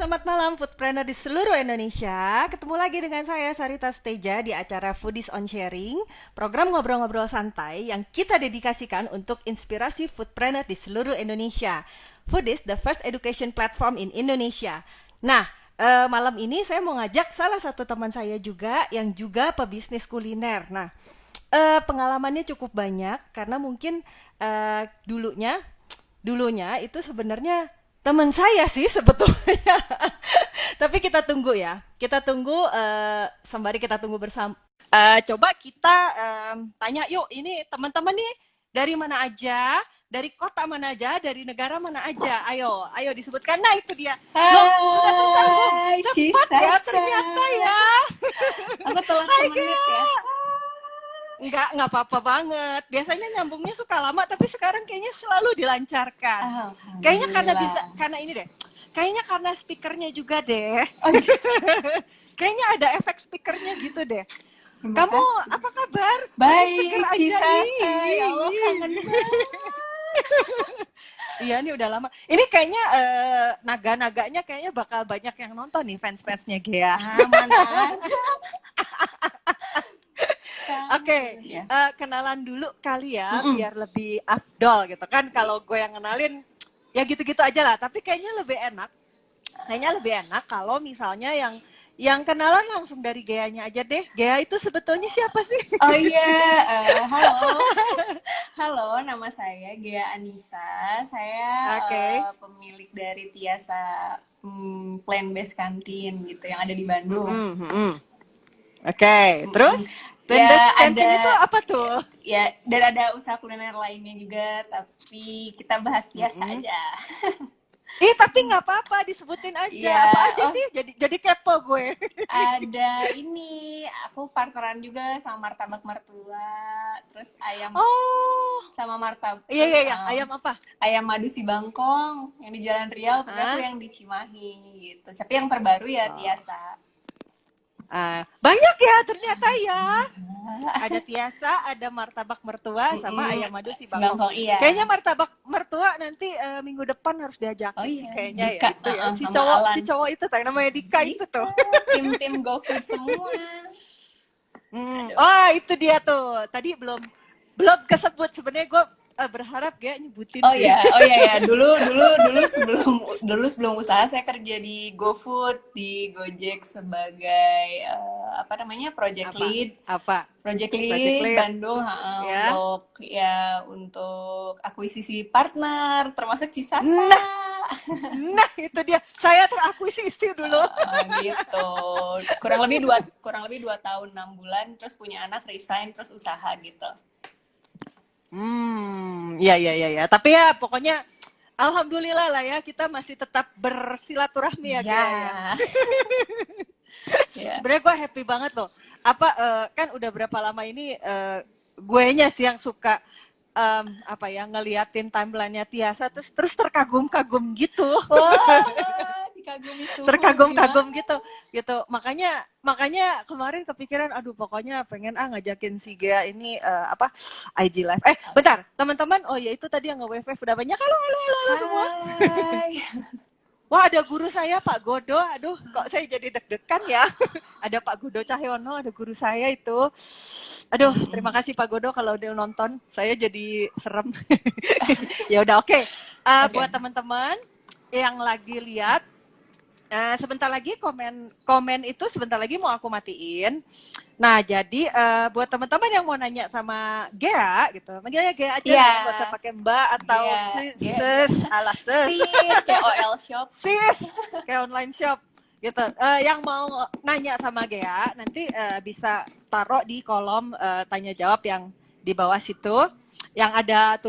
selamat malam Foodpreneur di seluruh Indonesia. Ketemu lagi dengan saya Sarita Steja di acara Foodies on Sharing, program ngobrol-ngobrol santai yang kita dedikasikan untuk inspirasi foodpreneur di seluruh Indonesia. Foodies, the first education platform in Indonesia. Nah, malam ini saya mau ngajak salah satu teman saya juga yang juga pebisnis kuliner. Nah, pengalamannya cukup banyak karena mungkin dulunya itu sebenarnya teman saya sih sebetulnya. Tapi kita tunggu ya. Kita tunggu sembari kita tunggu bersama. Coba kita tanya yuk, ini teman-teman nih dari mana aja, dari kota mana aja, dari negara mana aja. Ayo disebutkan. Nah, itu dia. Loh, sudah tersambung. Hai, Cepat ya Cisasa. ternyata ya. Aku telat Hai, semenit ya. Enggak apa-apa banget. Biasanya nyambungnya suka lama, tapi sekarang kayaknya selalu dilancarkan. Kayaknya karena ini deh. Kayaknya karena speakernya juga deh. Oh, gitu. Kayaknya ada efek speakernya gitu deh. Terima Kamu kasih. apa kabar? Baik, Seger Cisasa. aja. Ya Allah, kangen banget. Iya, ini udah lama. Ini kayaknya naga-naganya kayaknya bakal banyak yang nonton nih, fans-fansnya Gea. Aman aja. Oke, Ya. kenalan dulu kali ya, biar lebih afdol gitu kan. Kalau gue yang kenalin, ya gitu-gitu aja lah. Tapi kayaknya lebih enak kalau misalnya yang kenalan langsung dari Geanya aja deh. Gea itu sebetulnya siapa sih? Oh iya, halo. Halo, nama saya Gea Anissa. Saya Oke. pemilik dari Tiasa Plant Based Canteen gitu yang ada di Bandung. Oke, terus Ya, Plant-based canteen ada- itu apa tuh? Ya, dan ada usaha kuliner lainnya juga, tapi kita bahas Tiasa aja. Tapi nggak apa-apa, disebutin aja. Ya, Apa aja sih? Jadi kepo gue. Ada ini, aku partneran juga sama martabak mertua, terus ayam Oh, sama martabak. iya. Ayam apa? Ayam madu si Bangkong yang di Jalan Riau, tapi aku yang di Cimahi gitu. Tapi yang terbaru ya Tiasa. Banyak ya ternyata ya. Ada Tiasa, ada martabak mertua, sama ayam madu si Bangkong. Bangkong, iya. Kayaknya martabak mertua nanti minggu depan harus diajak. Oh iya, Kayaknya Dika, ya, itu ya. sama Alan. Si cowok itu tuh, namanya Dika itu tuh. Tim-tim GoFood semua. Oh, itu dia tuh. Tadi belum kesebut. Sebenarnya gue berharap gak nyebutin Oh sih. ya. Dulu sebelum usaha saya kerja di GoFood, di Gojek sebagai project lead. Apa? Project Project lead lead. Bandung Ya. untuk akuisisi partner termasuk Cisasa. Nah, itu dia. Saya terakuisisi dulu. Gitu. Kurang lebih 2 tahun 6 bulan terus punya anak, resign, terus usaha gitu. Ya. Tapi ya pokoknya alhamdulillah lah ya, kita masih tetap bersilaturahmi ya. Gea, ya. Ya. Sebenarnya gue happy banget loh. Kan udah berapa lama ini guenya sih yang suka ngeliatin timeline-nya Tiasa terus terkagum-kagum gitu. Dikagumi suhu. Terkagum-kagum gitu. Makanya kemarin kepikiran, aduh pokoknya pengen ngajakin si Gea ini IG live. Bentar, teman-teman. Oh ya, itu tadi yang nge-wave udah banyak. Halo semua. Hai. Wah, ada guru saya Pak Godo. Aduh, kok saya jadi deg-degan ya. Ada Pak Godo Cahyono, ada guru saya itu. Aduh, terima kasih Pak Godo kalau udah nonton. Saya jadi serem. Ya udah, oke. Buat teman-teman yang lagi lihat, sebentar lagi komen itu sebentar lagi mau aku matiin. Nah, jadi buat teman-teman yang mau nanya sama Gea gitu, manggilnya Gea aja, nggak usah pakai Mbak atau sis, ala sis, kayak OL shop, sis, kayak online shop gitu. Yang mau nanya sama Gea nanti bisa taruh di kolom tanya jawab yang di bawah situ, yang ada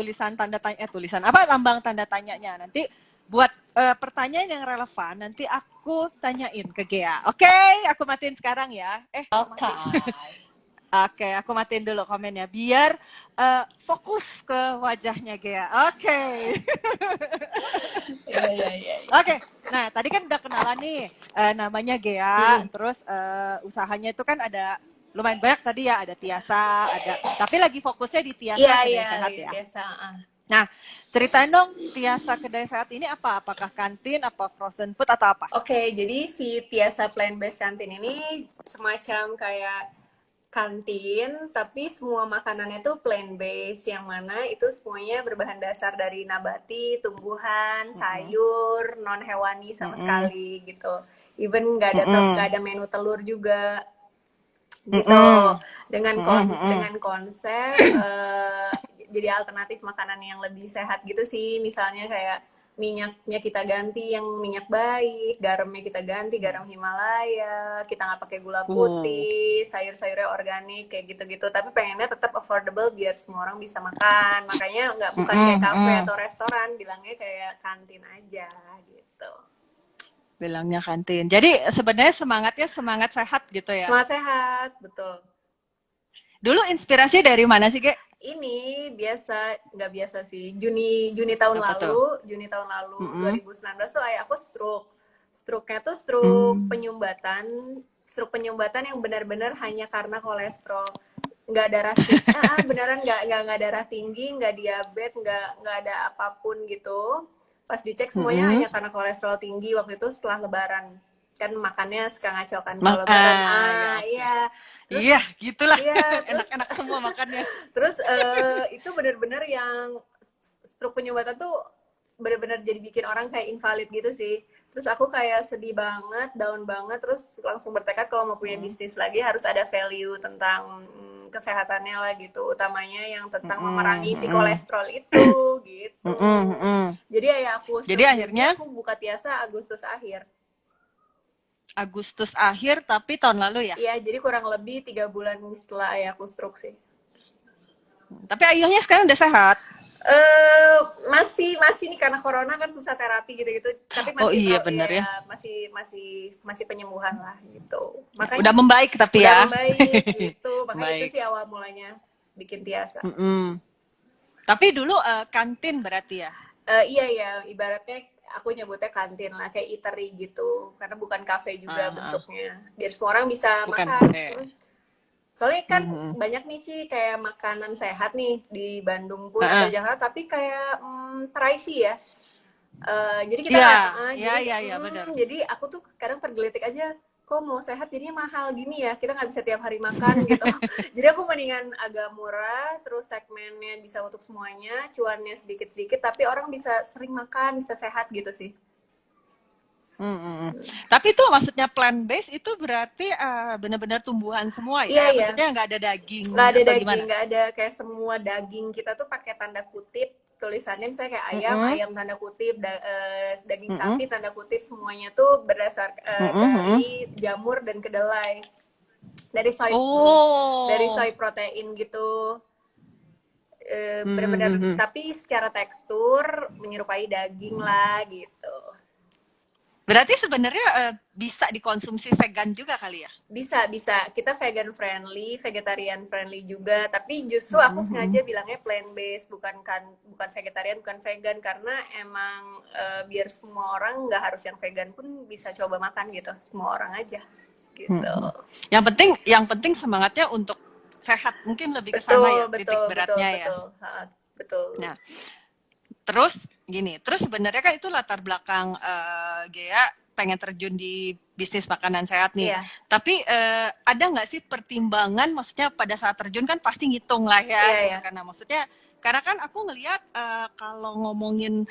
lambang tanda tanyanya. Nanti buat pertanyaan yang relevan nanti aku tanyain ke Gea. Oke, aku matiin sekarang ya. Oke, aku matiin dulu komennya biar fokus ke wajahnya Gea. Oke. Oke. Nah, tadi kan udah kenalan nih, namanya Gea, terus usahanya itu kan ada lumayan banyak tadi ya, ada Tiasa, tapi lagi fokusnya di Tiasa. Iya, Sehat ya. Tiasa. Nah, ceritain dong Tiasa kedai sehat ini apa? Apakah kantin, apa frozen food atau apa? Oke, jadi si Tiasa Plant Based Canteen ini semacam kayak kantin, tapi semua makanannya tuh plant based, yang mana itu semuanya berbahan dasar dari nabati, tumbuhan, Mm-mm. sayur, non hewani sama Mm-mm. sekali gitu. Even nggak Mm-mm. ada menu telur juga gitu. Mm-mm. Mm-mm. Mm-mm. Dengan konsep jadi alternatif makanan yang lebih sehat gitu sih. Misalnya kayak minyaknya kita ganti yang minyak baik, garamnya kita ganti garam Himalaya, kita nggak pakai gula Uh. putih, sayur-sayurnya organik kayak gitu-gitu. Tapi pengennya tetap affordable biar semua orang bisa makan. Makanya nggak bukan kayak Mm-mm. kafe Mm. atau restoran, bilangnya kayak kantin aja gitu. Bilangnya kantin. Jadi sebenarnya semangatnya semangat sehat gitu ya. Semangat sehat, betul. Dulu inspirasi dari mana sih, Ge? Ini biasa, nggak biasa sih. Juni Juni tahun Apa tuh? lalu, Juni tahun lalu Mm-mm. 2019 tuh ayah aku stroke. Stroke-nya tuh stroke Mm. penyumbatan, stroke penyumbatan yang benar-benar hanya karena kolesterol. Nggak darah beneran nggak darah tinggi, nggak diabetes, nggak ada apapun gitu. Pas dicek semuanya Mm-mm. hanya karena kolesterol tinggi waktu itu setelah Lebaran. Kan makannya suka ngaco kan kalau Lebaran. Ya oke. Iya. Iya, Terus gitulah. iya, terus Enak-enak semua makannya. Terus itu bener-bener yang stroke penyumbatan tuh bener-bener jadi bikin orang kayak invalid gitu sih. Terus aku kayak sedih banget, down banget, terus langsung bertekad kalau mau punya Mm-mm. bisnis lagi harus ada value tentang kesehatannya lah gitu, utamanya yang tentang Mm-mm. memerangi si Mm-mm. kolesterol itu gitu. Mm-mm. Mm-mm. Jadi ya aku Jadi stroke Juni, akhirnya aku buka Tiasa Agustus akhir. Agustus akhir tapi tahun lalu ya. Iya, jadi kurang lebih 3 bulan setelah ayahku stroke sih. Tapi ayahnya sekarang udah sehat. Masih masih nih karena corona kan susah terapi gitu-gitu, tapi Oh masih iya bener ya. ya masih penyembuhan lah gitu. Ya, Makanya udah membaik tapi udah ya. membaik gitu. Makanya itu Baik. sih awal mulanya bikin Tiasa. Mm-mm. Tapi dulu kantin berarti ya. Iya ya, ibaratnya aku nyebutnya kantin lah, kayak eatery gitu. Karena bukan cafe juga Ah, ah. bentuknya. Biar semua orang bisa Bukan makan. kafe. Soalnya kan Mhm. banyak nih sih kayak makanan sehat nih di Bandung pun atau Heeh. Jakarta, tapi kayak pricey ya. Jadi kita Iya, nggak, iya, iya, iya, benar. jadi aku tuh kadang tergelitik aja, kok mau sehat jadinya mahal gini ya, kita nggak bisa tiap hari makan gitu. Jadi aku mendingan agak murah, terus segmennya bisa untuk semuanya, cuannya sedikit-sedikit, tapi orang bisa sering makan, bisa sehat gitu sih. Mm, mm, mm. Tapi itu maksudnya plant based itu berarti benar-benar tumbuhan semua Iya ya? ya, Maksudnya nggak ada nggak daging ada atau daging, gimana? nggak ada kayak semua daging kita tuh pakai tanda kutip, tulisannya misalnya kayak ayam, Mm-mm, ayam tanda kutip, daging mm-mm, sapi tanda kutip, semuanya tuh berdasar mm-mm, mm-mm. dari jamur dan kedelai, dari dari Oh, soy protein gitu. mm, mm, Benar-benar mm, mm. tapi secara tekstur menyerupai daging lah gitu. Berarti sebenarnya bisa dikonsumsi vegan juga kali ya? Bisa, bisa. Kita vegan friendly, vegetarian friendly juga. Tapi justru aku Mm-mm, sengaja mm-mm, bilangnya plant based, bukan vegetarian, bukan vegan karena emang biar semua orang nggak harus yang vegan pun bisa coba makan gitu. Semua orang aja gitu. mm-mm. Yang penting semangatnya untuk sehat. Mungkin lebih ke sana Betul, ya betul, titik betul, beratnya ya. betul. Betul. Nah, terus sebenarnya kan itu latar belakang Gea pengen terjun di bisnis makanan sehat nih. Iya, Tapi ada nggak sih pertimbangan, maksudnya pada saat terjun kan pasti ngitung lah ya iya, gitu iya. karena maksudnya karena kan aku ngelihat kalau ngomongin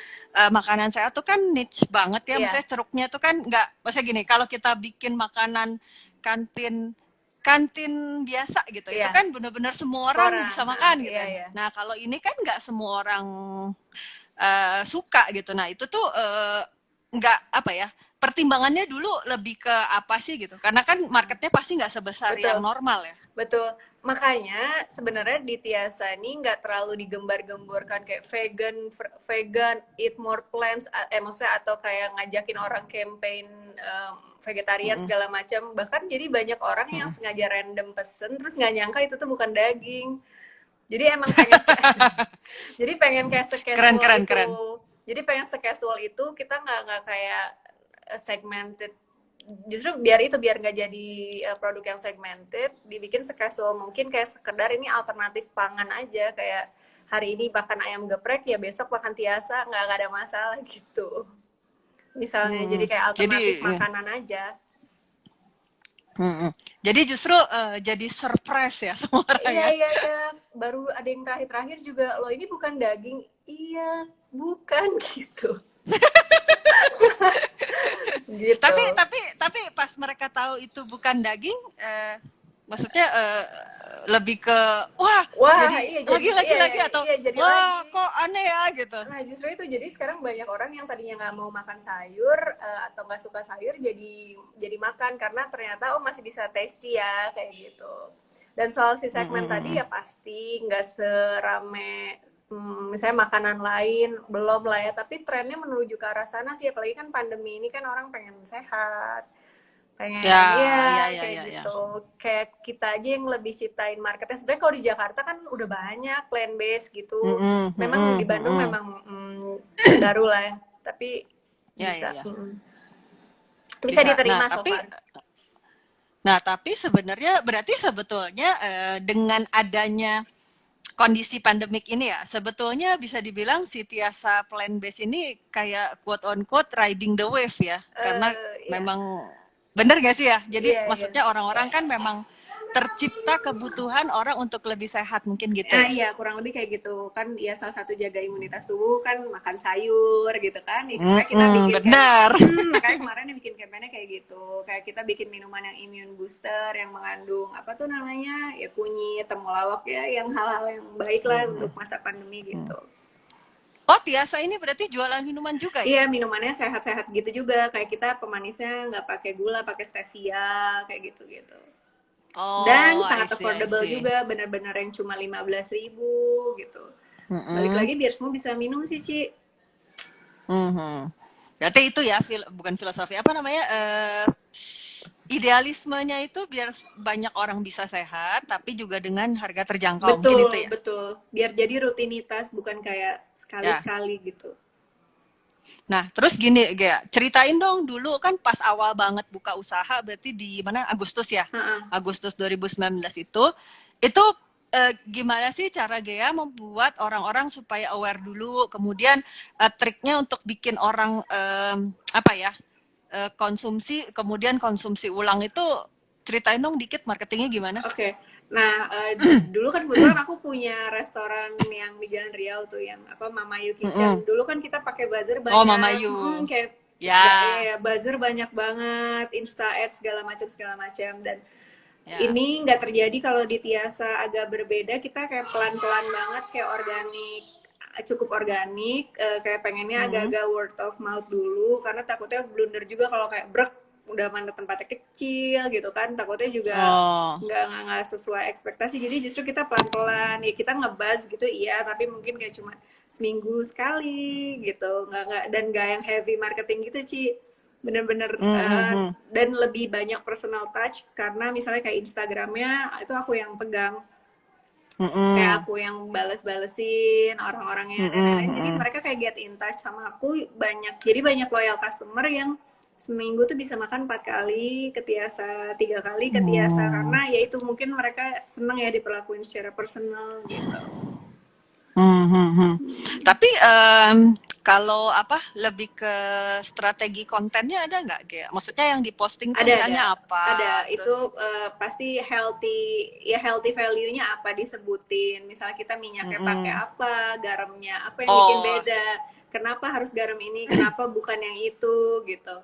makanan sehat tuh kan niche banget ya, Iya, maksudnya ceruknya tuh kan nggak, maksudnya gini, kalau kita bikin makanan kantin kantin biasa gitu, itu iya. kan benar-benar semua Semua orang orang, bisa makan gitu. iya, iya. Nah kalau ini kan nggak semua orang suka gitu. Nah itu tuh nggak apa ya, pertimbangannya dulu lebih ke apa sih gitu? Karena kan marketnya pasti nggak sebesar yang Betul. normal ya. Betul. Makanya sebenarnya di Tiasa ini nggak terlalu digembar-gemborkan kayak vegan, eat more plants, maksudnya atau kayak ngajakin orang campaign vegetarian Mm-mm, segala macam. Bahkan jadi banyak orang yang mm-mm. sengaja random pesen terus nggak nyangka itu tuh bukan daging. Jadi emang pengen jadi pengen kayak Keren secasual keren itu. keren. Jadi pengen secasual itu kita nggak kayak segmented, justru biar nggak jadi produk yang segmented, dibikin secasual mungkin, kayak sekedar ini alternatif pangan aja, kayak hari ini makan ayam geprek ya besok makan tiasa, nggak ada masalah gitu. Misalnya jadi Hmm. kayak Jadi, alternatif makanan aja. jadi justru jadi surprise ya semua orang Iya ya. iya iya, baru ada yang terakhir-terakhir juga loh ini bukan daging, iya bukan gitu, gitu. Tapi pas mereka tahu itu bukan daging, maksudnya lebih ke wah Wah jadi iya jadi lagi atau iya jadi lagi. wah kok aneh ya gitu. Nah justru itu jadi sekarang banyak orang yang tadinya nggak mau makan sayur atau nggak suka sayur jadi makan karena ternyata oh masih bisa tasty ya kayak gitu. Dan soal si segmen tadi ya pasti nggak serame misalnya makanan lain belum lah ya, tapi trennya menuju ke arah sana sih, apalagi kan pandemi ini kan orang pengen sehat, Ya, pengen ya ya, kayak ya, ya. gitu. Kayak kita aja yang lebih ciptain marketnya. Sebenarnya kalau di Jakarta kan udah banyak plant based gitu. Memang di Bandung memang baru lah ya, tapi Ya, ya, bisa ya. bisa Bisa. diterima so far. Nah, tapi sebenarnya berarti sebetulnya dengan adanya kondisi pandemik ini ya, sebetulnya bisa dibilang si Tiasa Plant Base ini kayak quote on quote riding the wave ya. Karena Ya memang bener gak sih ya? Jadi iya iya. maksudnya orang-orang kan memang tercipta kebutuhan orang untuk lebih sehat mungkin gitu ya. Iya, kurang lebih kayak gitu kan. Ya salah satu jaga imunitas tubuh kan makan sayur gitu kan. Ya, makanya kita bikin kayak Benar. makanya kemarin nih bikin kampanye kayak gitu. Kayak kita bikin minuman yang immune booster yang mengandung apa tuh namanya? Ya kunyit, temulawak ya, yang hal-hal yang baik lah untuk masa pandemi gitu. Oh, Tiasa ini berarti jualan minuman juga ya? Iya, minumannya sehat-sehat gitu juga. Kayak kita pemanisnya nggak pakai gula, pakai stevia kayak gitu-gitu. Dan Oh, I sangat see, I affordable see. juga, benar-benar yang cuma 15.000 gitu. Balik lagi biar semua bisa minum sih, Ci. Mhm. Berarti itu ya bukan filosofi apa namanya idealismenya itu biar banyak orang bisa sehat tapi juga dengan harga terjangkau mungkin itu Betul, ya. betul. Biar jadi rutinitas, bukan kayak Ya. sekali-sekali gitu. Nah, terus gini, Gea, ceritain dong dulu kan pas awal banget buka usaha berarti di mana Agustus ya. Ha-ha. Agustus 2019 itu gimana sih cara Gea membuat orang-orang supaya aware dulu, kemudian triknya untuk bikin orang apa ya konsumsi, kemudian konsumsi ulang itu ceritain dong dikit marketingnya gimana? Oke. Nah, dulu kan kebetulan aku punya restoran yang di Jalan Riau tuh yang apa Mama Yu Mm-mm. Kitchen. Dulu kan kita pakai buzzer Oh, Mama banyak, Yu. kayak Ya, ya, buzzer banyak banget, Insta Ads segala macam dan ya. ini nggak terjadi kalau di Tiasa, agak berbeda. Kita kayak pelan-pelan banget, kayak organik, cukup organik. Kayak pengennya Mm-mm. agak-agak word of mouth dulu, karena takutnya blunder juga kalau kayak brek udah mana tempatnya kecil gitu kan. Takutnya juga Oh. nggak sesuai ekspektasi. Jadi justru kita pelan-pelan, ya kita ngebuzz gitu iya, tapi mungkin kayak cuma seminggu sekali gitu, nggak dan nggak yang heavy marketing gitu Ci, bener-bener Mm-mm. dan lebih banyak personal touch karena misalnya kayak Instagramnya itu aku yang pegang, kayak Mm-mm. aku yang bales-balesin orang-orangnya dan Mm-mm. lain-lain, jadi Mm-mm. mereka kayak get in touch sama aku banyak, jadi banyak loyal customer yang seminggu tuh bisa makan 4 kali ketiasa, 3 kali ketiasa, Hmm. karena ya itu mungkin mereka seneng ya diperlakuin secara personal gitu. Tapi kalau apa lebih ke strategi kontennya ada nggak kayak maksudnya yang diposting tuh Ada, misalnya ada. apa Itu terus pasti healthy, ya healthy value-nya apa disebutin. Misalnya kita minyaknya pakai mm-mm. apa, garamnya apa yang bikin Oh, beda. Kenapa harus garam ini, kenapa bukan yang itu gitu.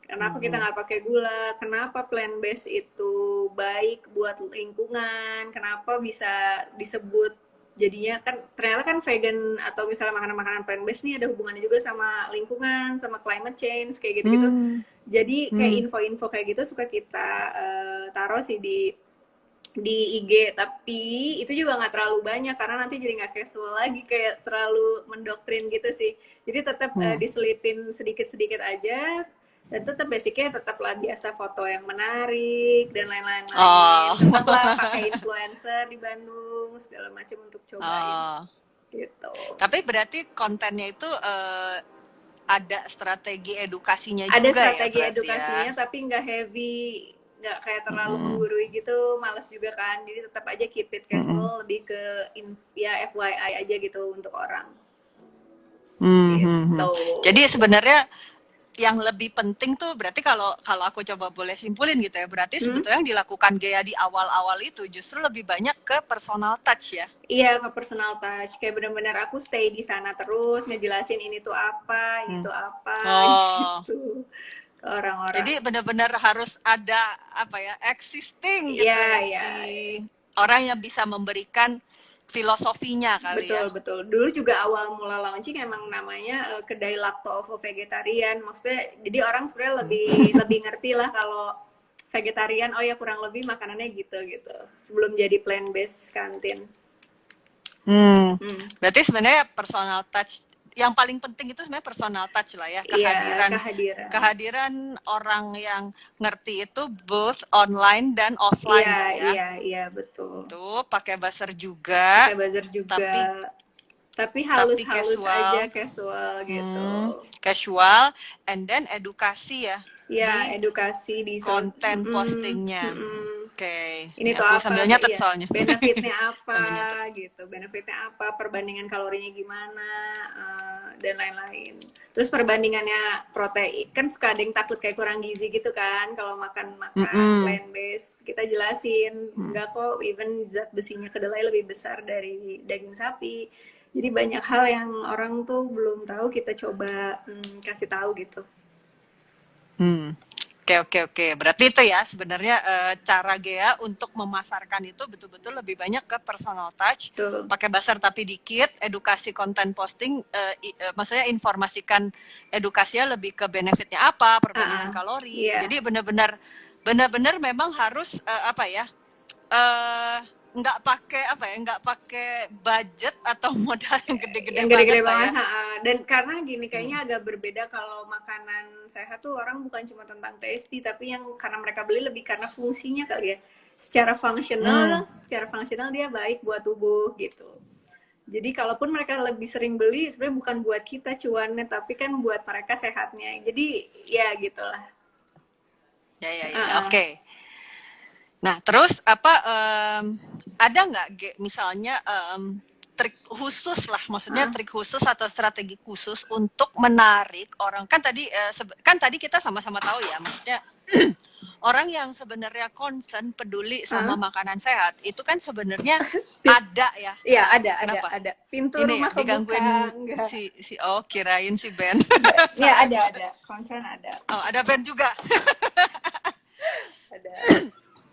Kenapa kita mm-mm. nggak pakai gula? Kenapa plant based itu baik buat lingkungan? Kenapa bisa disebut jadinya kan ternyata kan vegan atau misalnya makanan-makanan plant based nih ada hubungannya juga sama lingkungan, sama climate change kayak gitu-gitu. Hmm. Jadi kayak Hmm. info-info kayak gitu suka kita taruh sih di IG, tapi itu juga nggak terlalu banyak karena nanti jadi nggak casual lagi, kayak terlalu mendoktrin gitu sih. Jadi tetap Hmm. diselipin sedikit-sedikit aja dan tetap basicnya tetaplah biasa foto yang menarik dan lain-lain. Oh. Tetaplah pakai influencer di Bandung segala macam untuk cobain Oh. gitu. Tapi berarti kontennya itu ada strategi edukasinya Ada juga ya strategi berarti ya. edukasinya tapi nggak heavy, nggak kayak terlalu menggurui gitu, males juga kan. Jadi tetap aja keep it casual, lebih ke ya FYI aja gitu untuk orang Mhm. gitu. Jadi sebenarnya yang lebih penting tuh berarti kalau kalau aku coba boleh simpulin gitu ya, berarti Hmm? sebetulnya yang dilakukan Gea di awal-awal itu justru lebih banyak ke personal touch ya. Iya, ke personal touch. Kayak bener-bener aku stay di sana terus, ngejelasin ini tuh apa, ini Hmm. tuh apa, Oh, gitu ke orang-orang. jadi benar-benar harus ada apa ya, existing gitu Iya, ya iya, si iya. orang yang bisa memberikan filosofinya kali ya. Betul, betul. Dulu juga awal mula launching emang namanya kedai Lacto Ovo Vegetarian. Maksudnya, jadi orang sebenarnya lebih lebih ngerti lah kalau vegetarian, oh ya kurang lebih makanannya gitu gitu. Sebelum jadi plant based kantin. Hmm. Hmm. Berarti sebenarnya personal touch yang paling penting itu sebenarnya personal touch lah ya, Iya, kehadiran kehadiran. kehadiran orang yang ngerti itu both online dan offline Iya, lah ya. iya, iya, betul. Tuh pakai buzzer juga, Pakai buzzer juga. tapi Tapi tapi halus-halus aja, casual, casual gitu. casual, and then edukasi ya Ya, di edukasi di konten mm-mm, postingnya. mm-mm. Oke, Ini ini tuh aku apa, sambil nyatet iya, soalnya. benefitnya apa Sambil nyatet. gitu, benefitnya apa, perbandingan kalorinya gimana, dan lain-lain. Terus perbandingannya protein, kan suka ada yang takut kayak kurang gizi gitu kan, kalau makan Mm-mm. plant based, kita jelasin, enggak kok, even zat besinya kedelai lebih besar dari daging sapi. Jadi banyak hal yang orang tuh belum tahu, kita coba kasih tahu gitu. Hmm. Oke. Berarti itu ya sebenarnya cara Gea untuk memasarkan itu betul-betul lebih banyak ke personal touch, Tuh. pakai buzzer tapi dikit, edukasi konten posting, maksudnya informasikan edukasinya lebih ke benefitnya apa, perbandingan kalori. Iya. Jadi benar-benar memang harus apa ya? eh nggak pakai budget atau modal yang gede-gede Yang banget gede-gede lah banget, ya. dan karena gini kayaknya agak berbeda kalau makanan sehat tuh orang bukan cuma tentang tasty, tapi yang karena mereka beli lebih karena fungsinya kali ya, Hmm. secara fungsional dia baik buat tubuh gitu. Jadi kalaupun mereka lebih sering beli sebenarnya bukan buat kita cuannya, tapi kan buat mereka sehatnya, jadi ya gitulah. Ya. Oke. Nah, terus apa ada nggak misalnya trik khusus lah, maksudnya trik khusus atau strategi khusus untuk menarik orang kan tadi kan tadi kita sama-sama tahu ya, maksudnya orang yang sebenarnya concern peduli sama makanan sehat itu kan sebenarnya ada ya. Iya, ada, Kenapa? ada. Pintu Ini ya rumah kebuka, digangguin enggak. si oh kirain si Ben. Ya ada, concern ada. Oh, ada Ben juga.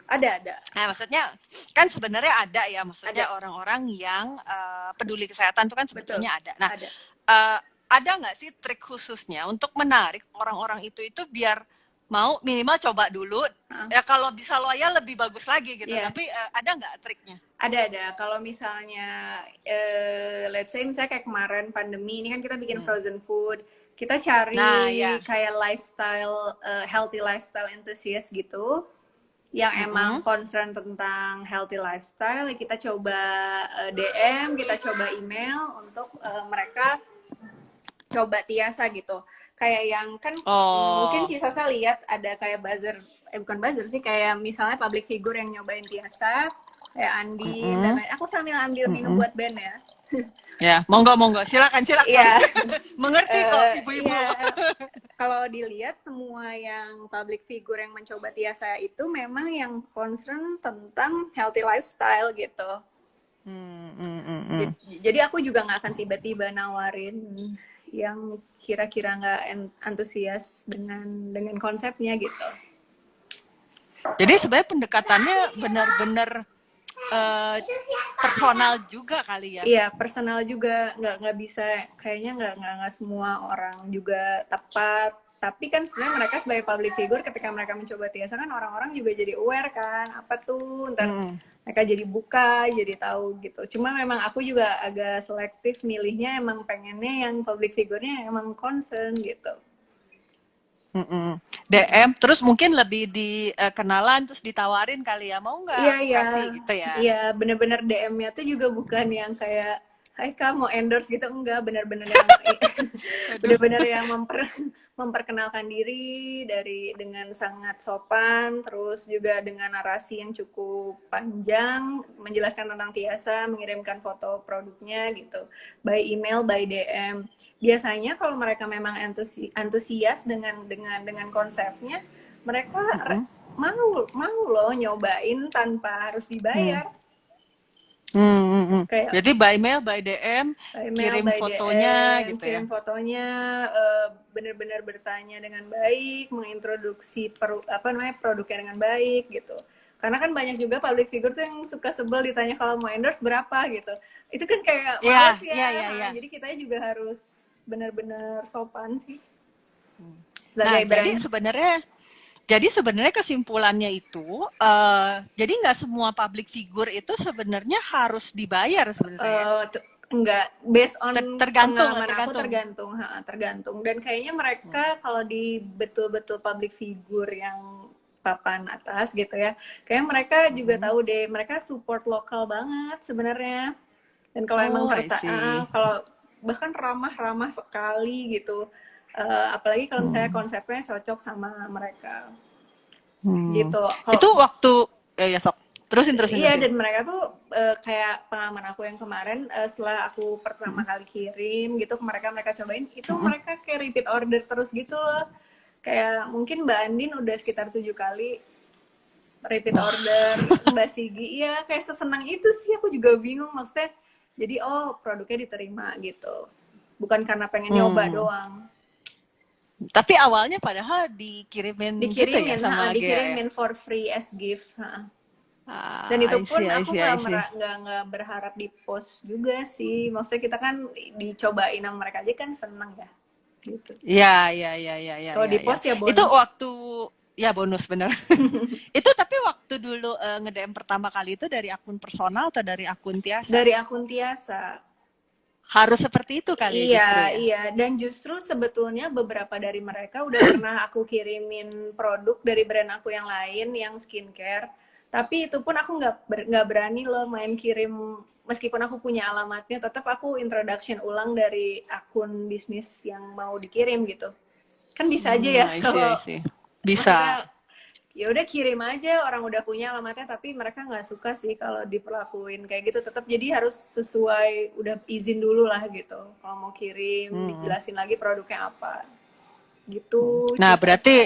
Ada. Nah, maksudnya kan sebenarnya ada ya, maksudnya orang-orang yang peduli kesehatan itu kan sebetulnya ada. Nah, Ada. ada nggak sih trik khususnya untuk menarik orang-orang itu biar mau minimal coba dulu? Ya kalau bisa loyal lebih bagus lagi gitu. Yeah. Tapi ada nggak triknya? Ada. Kalau misalnya, let's say misalnya kayak kemarin pandemi ini kan kita bikin frozen food, kita cari kayak lifestyle, healthy lifestyle enthusiast gitu, yang emang concern tentang healthy lifestyle, kita coba DM, kita coba email untuk mereka coba Tiasa gitu. Kayak yang kan mungkin Cisasa lihat ada kayak buzzer, bukan buzzer sih, kayak misalnya public figure yang nyobain Tiasa, kayak Andin dan lain. Aku sambil ambil minum buat Ben ya. Ya, monggo, silakan. Iya. Mengerti kok ibu-ibu. Iya. Kalau dilihat semua yang public figure yang mencoba Tiasa itu memang yang concern tentang healthy lifestyle gitu. Jadi aku juga nggak akan tiba-tiba nawarin yang kira-kira nggak antusias dengan konsepnya gitu. Jadi sebenarnya pendekatannya benar-benar personal juga kali ya. Iya, personal juga, nggak bisa, kayaknya nggak semua orang juga tepat. Tapi kan sebenarnya mereka sebagai public figure ketika mereka mencoba Tiasa kan orang-orang juga jadi aware kan, apa tuh, ntar mereka jadi buka, jadi tahu gitu. Cuma memang aku juga agak selektif milihnya, emang pengennya yang public figure-nya emang concern gitu. DM terus mungkin lebih dikenalan terus ditawarin kali ya, mau nggak kasih gitu ya. Iya, bener-bener DM-nya tuh juga bukan yang kayak Hai Kak, mau endorse gitu? Enggak, benar-benar yang Aduh. benar-benar yang memperkenalkan diri dengan sangat sopan, terus juga dengan narasi yang cukup panjang, menjelaskan tentang Tiasa, mengirimkan foto produknya gitu, by email, by DM. Biasanya kalau mereka memang antusias dengan konsepnya, mereka Mm-mm. mau loh nyobain tanpa harus Hmm. dibayar. Kayak Jadi by mail, by DM, by email, kirim by fotonya DM, gitu ya. kirim fotonya, benar-benar bertanya dengan baik, mengintroduksi produknya dengan baik gitu. Karena kan banyak juga public figure tuh yang suka sebel ditanya kalau mau endorse berapa gitu. Itu kan kayak Iya, males iya, ya. iya, iya. Jadi kita juga harus benar-benar sopan sih Nah, sebagai brand. jadi sebenarnya kesimpulannya itu, jadi nggak semua public figure itu sebenarnya harus dibayar sebenarnya ya. Enggak, based on Tergantung, pengalaman aku tergantung. tergantung. Dan kayaknya mereka kalau di betul-betul public figure yang papan atas gitu ya, kayak mereka juga Mm-mm. tahu deh, mereka support lokal banget sebenarnya. Dan kalau emang Oh, I see. kalau bahkan ramah-ramah sekali gitu. Apalagi kalau misalnya Hmm. konsepnya cocok sama mereka Hmm. gitu. Kalau Itu waktu, ya sok. Terusin, terusin, Iya, terusin. dan mereka tuh kayak pengalaman aku yang kemarin, setelah aku pertama Mm-mm. kali kirim gitu ke mereka, mereka cobain, itu Mm-mm. mereka kayak repeat order terus gitu loh. Kayak mungkin Mbak Andin udah sekitar 7 kali repeat Wah. order, Mbak Sigi, iya kayak sesenang itu sih, aku juga bingung maksudnya. Jadi produknya diterima gitu, bukan karena pengen nyoba Hmm. doang. Tapi awalnya padahal dikirimin gitu ya sama Gea ya. Dikirimin for free as gift. Dan Ah, itu I pun see, I aku see, I see. nggak berharap di post juga sih. Maksudnya kita kan dicobain sama mereka aja kan seneng ya, gitu. Iya, iya, iya, iya, iya, Kalau iya, di iya. post ya Itu bonus. waktu, ya bonus bener. Itu tapi waktu dulu nge-DM pertama kali itu dari akun personal atau dari akun Tiasa? Dari akun Tiasa. Harus seperti itu kali ya Iya, justru ya. iya. Dan justru sebetulnya beberapa dari mereka udah pernah aku kirimin produk dari brand aku yang lain yang skincare. Tapi itu pun aku nggak berani loh main kirim, meskipun aku punya alamatnya, tetap aku introduction ulang dari akun bisnis yang mau dikirim gitu. Kan bisa aja ya I see, I kalau see. maksudnya Bisa. ya udah kirim aja, orang udah punya alamatnya, tapi mereka nggak suka sih kalau diperlakuin kayak gitu. Tetap jadi harus sesuai, udah izin dulu lah gitu kalau mau kirim, Hmm. dijelasin lagi produknya apa gitu. Nah, Cisasa. berarti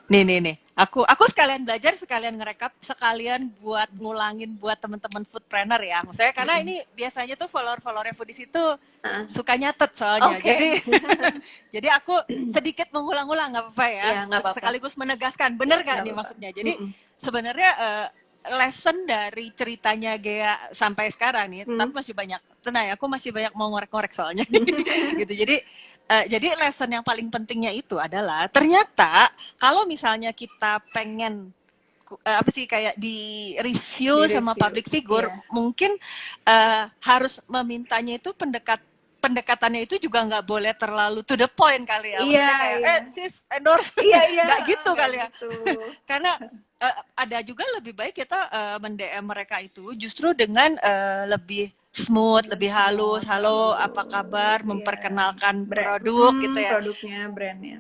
nih. Aku sekalian belajar, sekalian ngerekap, sekalian buat ngulangin buat teman-teman foodpreneur ya. Maksudnya karena ini biasanya tuh follower-follower foodies itu uh, suka nyatet soalnya. oke. Jadi jadi aku sedikit mengulang-ulang nggak apa-apa ya. Ya nggak apa-apa. Sekaligus menegaskan, bener Ya gak nggak nih apa-apa. maksudnya? Jadi sebenarnya lesson dari ceritanya Gea sampai sekarang nih, tapi masih banyak. Tenang ya, aku masih banyak mau ngorek-ngorek soalnya. Gitu. Jadi lesson yang paling pentingnya itu adalah ternyata kalau misalnya kita pengen apa sih kayak di Di review sama review. public figure, Iya. mungkin harus memintanya itu pendekatannya itu juga nggak boleh terlalu to the point kali ya. Iya, Maksudnya kayak iya. sis endorse Iya, nggak gitu nggak kali ya. gitu. Karena ada juga lebih baik kita mendm mereka itu justru dengan lebih smooth, Dengan lebih halus. smooth, Halo, apa kabar? halus, ya. Memperkenalkan produk gitu ya. Produknya, brandnya.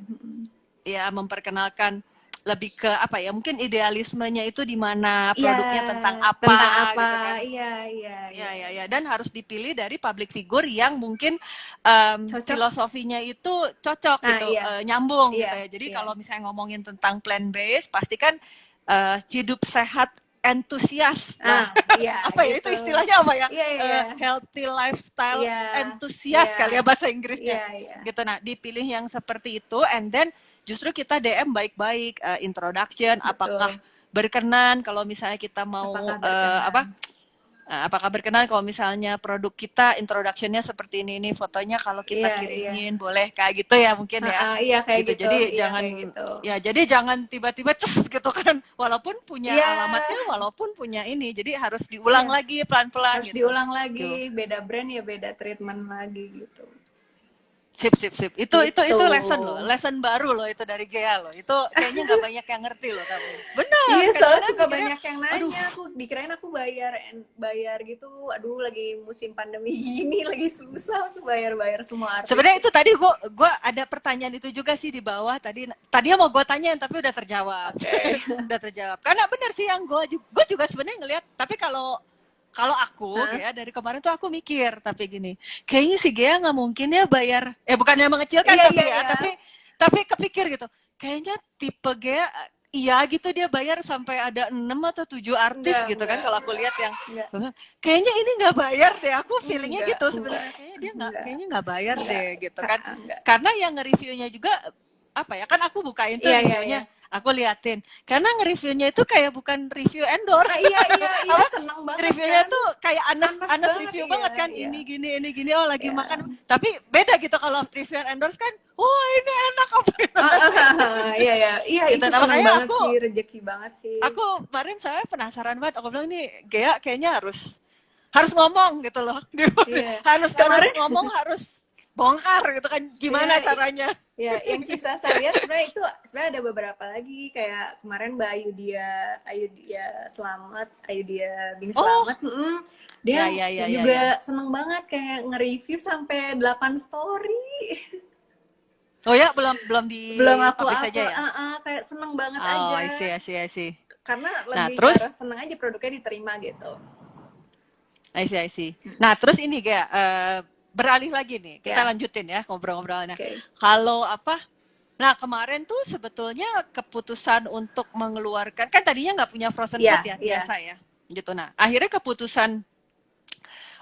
Ya, memperkenalkan lebih ke apa ya? Mungkin idealismenya itu di mana, Iya, produknya tentang tentang apa apa? gitu kan. Iya, iya, Ya, iya. ya, ya. Dan harus dipilih dari public figure yang mungkin Cocok. filosofinya itu cocok Nah, gitu, iya, nyambung iya, gitu ya. Jadi iya. kalau misalnya ngomongin tentang plant based, pasti kan hidup sehat entusias. Nah, Iya, apa ya gitu. itu istilahnya apa ya? Iya, iya, Healthy lifestyle iya, entusias iya, kali ya bahasa Inggrisnya. iya, iya. Gitu. Nah, dipilih yang seperti itu and then justru kita DM baik-baik, introduction, apakah Betul. berkenan kalau misalnya kita Apakah mau berkenan? apakah berkenan kalau misalnya produk kita introduction-nya seperti ini fotonya kalau kita Iya, iya. kirimin boleh kayak gitu ya mungkin ya Iya kayak gitu. gitu. Iya kayak gitu. Jadi jangan tiba-tiba ces gitu kan walaupun punya Iya, alamatnya walaupun punya ini jadi harus diulang iya. lagi pelan-pelan Harus gitu. diulang Tuh. lagi, beda brand ya beda treatment lagi gitu. Sip, sip, sip. Gitu. Itu lesson baru loh itu dari Gea loh. Itu kayaknya nggak banyak yang ngerti loh tapi. Benar, Iya, soalnya kadang-kadang suka mikirnya, banyak yang aduh, nanya. Aku dikirain aku bayar gitu. Aduh, lagi musim pandemi gini, lagi susah, harus bayar semua artis. sebenarnya itu tadi gua ada pertanyaan itu juga sih di bawah tadinya mau gue tanyain tapi udah terjawab. Oke. Udah terjawab. Karena benar sih yang gue juga sebenarnya ngelihat tapi kalau kalau aku Hah? ya dari kemarin tuh aku mikir tapi gini, kayaknya si Gea nggak mungkin ya bayar bukannya mengecilkan Iya, tapi iya, ya iya. tapi kepikir gitu. Kayaknya tipe Gea iya gitu dia bayar sampai ada 6 atau 7 artis Enggak, gitu kan enggak, kalau aku lihat yang enggak, kayaknya ini nggak bayar deh aku feelingnya enggak, gitu enggak, sebenarnya kayaknya dia nggak enggak, kayaknya nggak bayar enggak, deh gitu kan enggak. karena yang nge-reviewnya juga apa ya kan aku bukain tuh Iya, iya, iya. reviewnya aku liatin karena nge-reviewnya itu kayak bukan review endorse Iya, iya, iya, apa seneng banget reviewnya kan? tuh kayak Anas Panas Anas banget, review iya, banget kan iya, ini gini oh lagi iya. makan tapi beda gitu kalau review endorse kan wah ini enak apa Iya, iya, iya, gitu itu nah seneng makanya banget sih, rezeki banget sih. aku kemarin saya penasaran banget aku bilang nih Gea kayaknya harus ngomong gitu loh Iya, harus kemarin, ngomong harus bongkar gitu kan gimana iya, caranya. ya, yang Cisa saya sebenarnya itu sebenarnya ada beberapa lagi kayak kemarin Mbak Ayu dia Selamat, Ayu dia Bing Oh Selamat, ya dia ya ya ya ya. juga seneng banget kayak nge-review sampai 8 story. Oh ya belum belum di Belum aku publish aja upload, ya. kayak seneng banget Oh aja. I see. Karena Nah lebih ke terus arah seneng aja produknya diterima gitu. I see. Nah terus ini Gea beralih lagi nih kita Ya, lanjutin ya ngobrol-ngobrolnya. oke. Kalau apa nah kemarin tuh sebetulnya keputusan untuk mengeluarkan kan tadinya nggak punya frozen food Ya, ya ya. biasa ya gitu. Nah akhirnya keputusan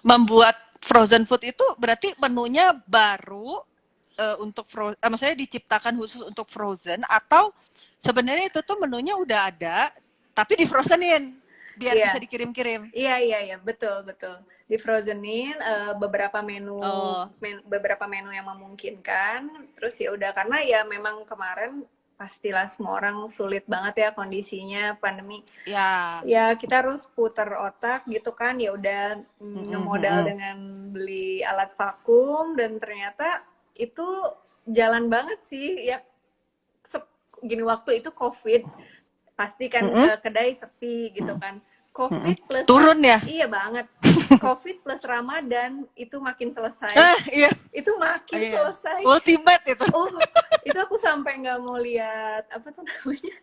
membuat frozen food itu berarti menunya baru untuk maksudnya diciptakan khusus untuk frozen atau sebenarnya itu tuh menunya udah ada tapi di frozenin biar bisa Iya. dikirim-kirim. Iya, betul, betul. Di frozenin Oh, beberapa menu yang memungkinkan. Terus ya udah karena ya memang kemarin pastilah semua orang sulit banget ya kondisinya pandemi. ya. Ya kita harus putar otak gitu kan. Ya udah ngemodal Mm-mm. dengan beli alat vakum dan ternyata itu jalan banget sih. Ya gini waktu itu COVID pasti kan Mm-mm. kedai sepi gitu kan. Mm-mm. COVID plus Turun ya. iya banget. COVID plus Ramadan itu makin selesai. Iya. Itu Oh, makin iya. selesai. Ultimate itu. Oh, itu aku sampai nggak mau lihat apa tuh namanya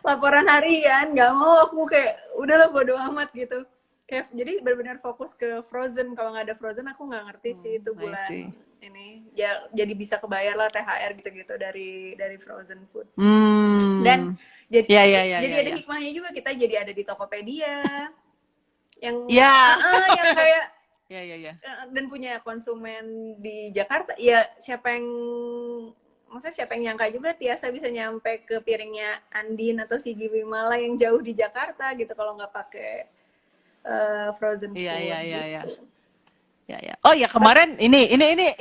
laporan harian, nggak mau aku kayak udahlah bodo amat gitu. Kayak jadi benar-benar fokus ke Frozen. Kalau nggak ada Frozen aku nggak ngerti sih itu I bulan see. ini. Ya jadi bisa kebayar lah THR gitu-gitu dari Frozen food. Dan Hmm. jadi Ya ada ya. hikmahnya juga kita jadi ada di Tokopedia yang Ya. yang kayak Ya. dan punya konsumen di Jakarta ya maksudnya siapa yang nyangka juga Tiasa bisa nyampe ke piringnya Andin atau Sigi Wimala yang jauh di Jakarta gitu kalau nggak pakai frozen food Ya. gitu. Ya. Oh ya kemarin ini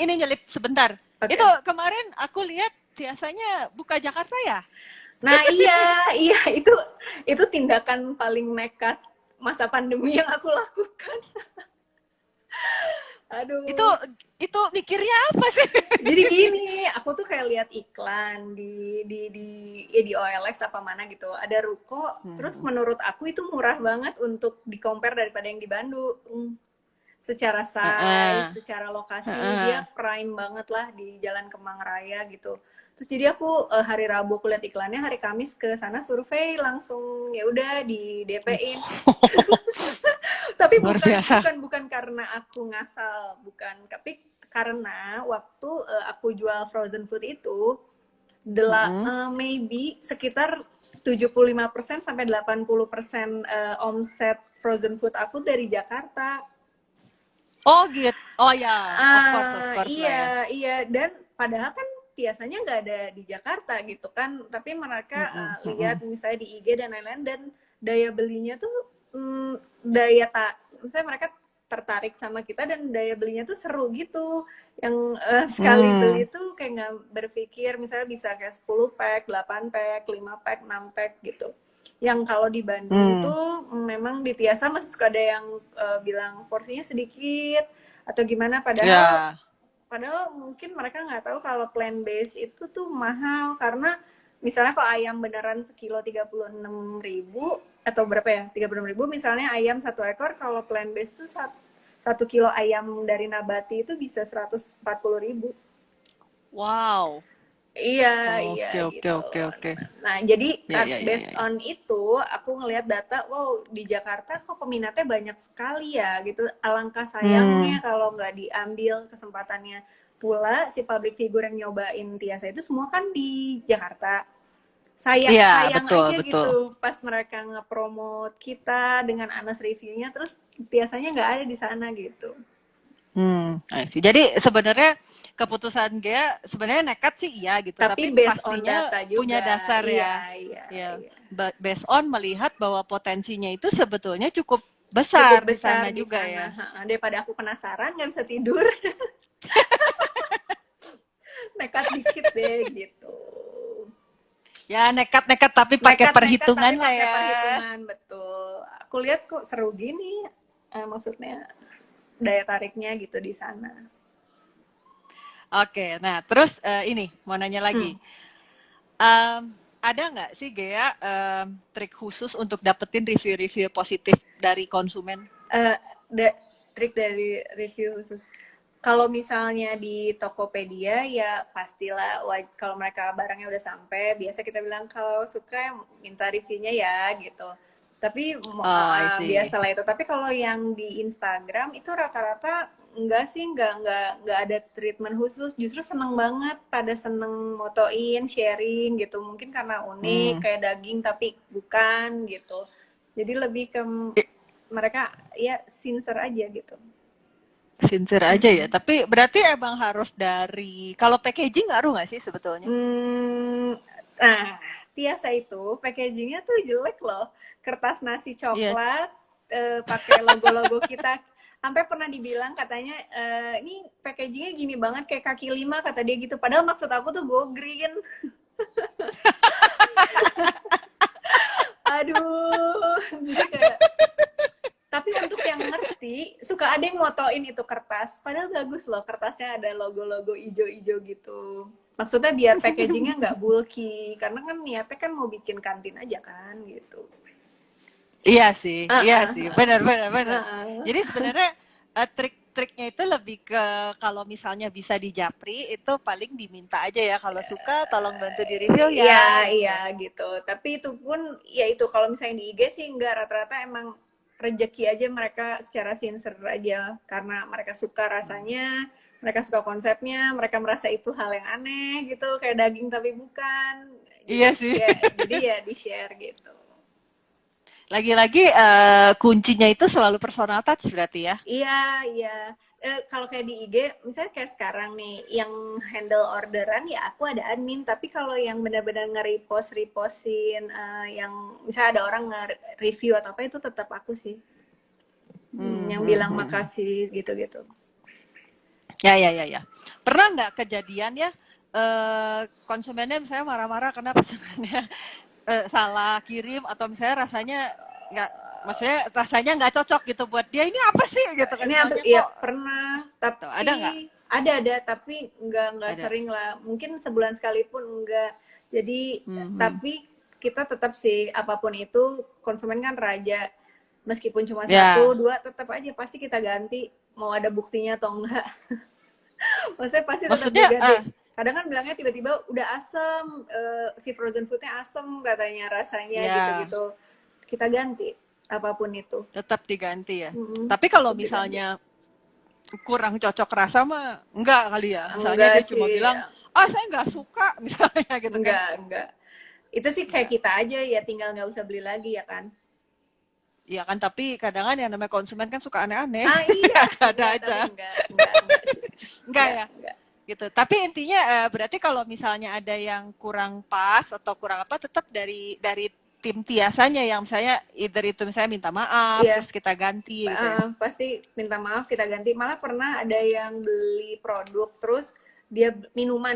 nyelip sebentar. Oke. Itu kemarin aku lihat biasanya buka Jakarta ya. Nah iya itu tindakan paling nekat masa pandemi yang aku lakukan. Itu Aduh. itu mikirnya apa sih? Jadi gini, aku tuh kayak lihat iklan di OLX apa mana gitu. Ada ruko, terus menurut aku itu murah banget untuk di-compare daripada yang di Bandung. Secara size, Heeh. secara lokasi Heeh. dia prime banget lah di Jalan Kemang Raya gitu. Terus jadi aku hari Rabu aku lihat iklannya, hari Kamis ke sana survei langsung ya udah di DP-in. Tapi Luar biasa. bukan karena aku ngasal, bukan, tapi karena waktu aku jual frozen food itu maybe sekitar 75% sampai 80% omset frozen food aku dari Jakarta. Oh gitu. Oh ya, of course lah ya. Iya, dan padahal kan biasanya nggak ada di Jakarta gitu kan, tapi mereka lihat misalnya di IG dan lain-lain dan daya belinya tuh misalnya mereka tertarik sama kita dan daya belinya tuh seru gitu. Yang sekali beli tuh kayak nggak berpikir misalnya bisa kayak 10 pack, 8 pack, 5 pack, 6 pack gitu. Yang kalau di Bandung tuh memang di Tiasa masih suka ada yang bilang porsinya sedikit atau gimana padahal Ya. padahal mungkin mereka nggak tahu kalau plant based itu tuh mahal, karena misalnya kalau ayam beneran sekilo 36.000 atau berapa ya, 36.000 misalnya ayam 1 ekor, kalau plant based tuh 1 kilo ayam dari nabati itu bisa 140.000. Wow. Iya, iya Oke, oke, gitu. oke, oke. Nah, jadi Ya, ya, ya, ya, based ya. on itu, aku ngelihat data, wow, di Jakarta kok peminatnya banyak sekali ya, gitu. Alangkah Hmm. sayangnya kalau nggak diambil kesempatannya. Pula si public figure yang nyobain Tiasa itu semua kan di Jakarta. Iya, Sayang betul, aja betul. gitu, pas mereka nge-promote kita dengan Anas reviewnya, terus biasanya nggak ada di sana gitu. I see. Jadi sebenarnya keputusan Gea sebenarnya nekat sih iya gitu, Tapi tapi based on pastinya data punya juga, dasar iya, ya. iya, Ya, iya. based on melihat bahwa potensinya itu sebetulnya cukup Cukup besar di besar sana di juga sana. ya. Daripada aku penasaran nggak bisa tidur, nekat dikit deh gitu. Ya nekat-nekat tapi pakai Nekat-nekat tapi perhitungan lah pakai ya. perhitungan, betul. Aku lihat kok seru gini, maksudnya daya tariknya gitu di sana. Oke, nah terus ini mau nanya Hmm. lagi. Ada nggak sih Gea trik khusus untuk dapetin review-review positif dari konsumen? Eh, trik dari review khusus. Kalau misalnya di Tokopedia ya pastilah, kalau mereka barangnya udah sampai, biasa kita bilang kalau suka minta reviewnya ya gitu. Tapi Oh, I see. biasalah itu. Tapi kalau yang di Instagram itu rata-rata enggak sih, enggak ada treatment khusus. Justru seneng banget, pada seneng motoin, sharing gitu. Mungkin karena unik, Hmm. kayak daging tapi bukan gitu. Jadi lebih ke mereka ya sincere aja gitu. Sincere aja ya. Mm-mm. Tapi berarti emang harus dari kalau packaging ngaruh nggak sih sebetulnya? Hmm, nah, Tiasa itu packagingnya tuh jelek loh. Kertas nasi Iya. coklat, pakai logo-logo kita. Sampai pernah dibilang katanya, ini packagingnya gini banget kayak kaki lima, kata dia gitu. Padahal maksud aku tuh go green. Aduh, jadi kayak, tapi untuk yang ngerti, suka ada yang motoin itu kertas. Padahal bagus loh, kertasnya ada logo-logo ijo-ijo gitu. Maksudnya biar packagingnya nggak bulky. Karena kan niatnya kan mau bikin kantin aja kan gitu. Iya Uh-uh, sih, benar benar benar. uh-uh. Jadi sebenarnya trik-triknya itu lebih ke kalau misalnya bisa dijapri itu paling diminta aja ya kalau suka tolong bantu di review Iya, ya iya gitu. gitu. Tapi itu pun, ya itu kalau misalnya di IG sih nggak, rata-rata emang rejeki aja, mereka secara sincere aja. Karena mereka suka rasanya, mereka suka konsepnya, mereka merasa itu hal yang aneh gitu, kayak daging tapi bukan. Jadi Iya sih. ya di-share gitu. Lagi-lagi kuncinya itu selalu personal touch berarti ya. Iya, iya. Kalau kayak di IG, misalnya kayak sekarang nih, yang handle orderan ya aku ada admin, tapi kalau yang benar-benar nge-repostin, yang misalnya ada orang nge-review atau apa, itu tetap aku sih. Yang bilang Hmm. makasih gitu-gitu. Ya, ya, ya, ya. Pernah nggak kejadian ya konsumennya misalnya marah-marah karena pesanannya salah kirim atau misalnya rasanya nggak, maksudnya rasanya nggak cocok gitu buat dia ini apa sih gitu kan Ini misalnya ya kok pernah, tuh, ada tapi nggak? ada tapi nggak Ada. sering lah. Mungkin sebulan sekali pun enggak. Jadi Mhm. tapi kita tetap sih, apapun itu konsumen kan raja. Meskipun cuma satu, Ya, dua, tetap aja pasti kita ganti. Mau ada buktinya atau enggak. Maksudnya pasti tetap maksudnya diganti. Kadang kan bilangnya tiba-tiba udah asem, si frozen foodnya asem katanya rasanya ya gitu-gitu. Kita ganti apapun itu. tetap diganti ya. Mm-mm, Tapi kalau tetap diganti. misalnya kurang cocok rasa mah enggak kali ya. Misalnya Enggak dia cuma sih, bilang, ah saya nggak suka misalnya gitu kan. enggak. Itu sih kayak Enggak. kita aja ya, tinggal nggak usah beli lagi ya kan. Iya kan, tapi kadang kan yang namanya konsumen kan suka aneh-aneh. Ah iya, Ada-ada enggak, aja. tapi enggak sih. Enggak ya? Enggak. Gitu. Tapi intinya berarti kalau misalnya ada yang kurang pas atau kurang apa, tetap dari tim Tiasanya yang misalnya either itu misalnya minta maaf Iya, terus kita ganti gitu ya. pasti minta maaf, kita ganti. Malah pernah ada yang beli produk terus dia minuman,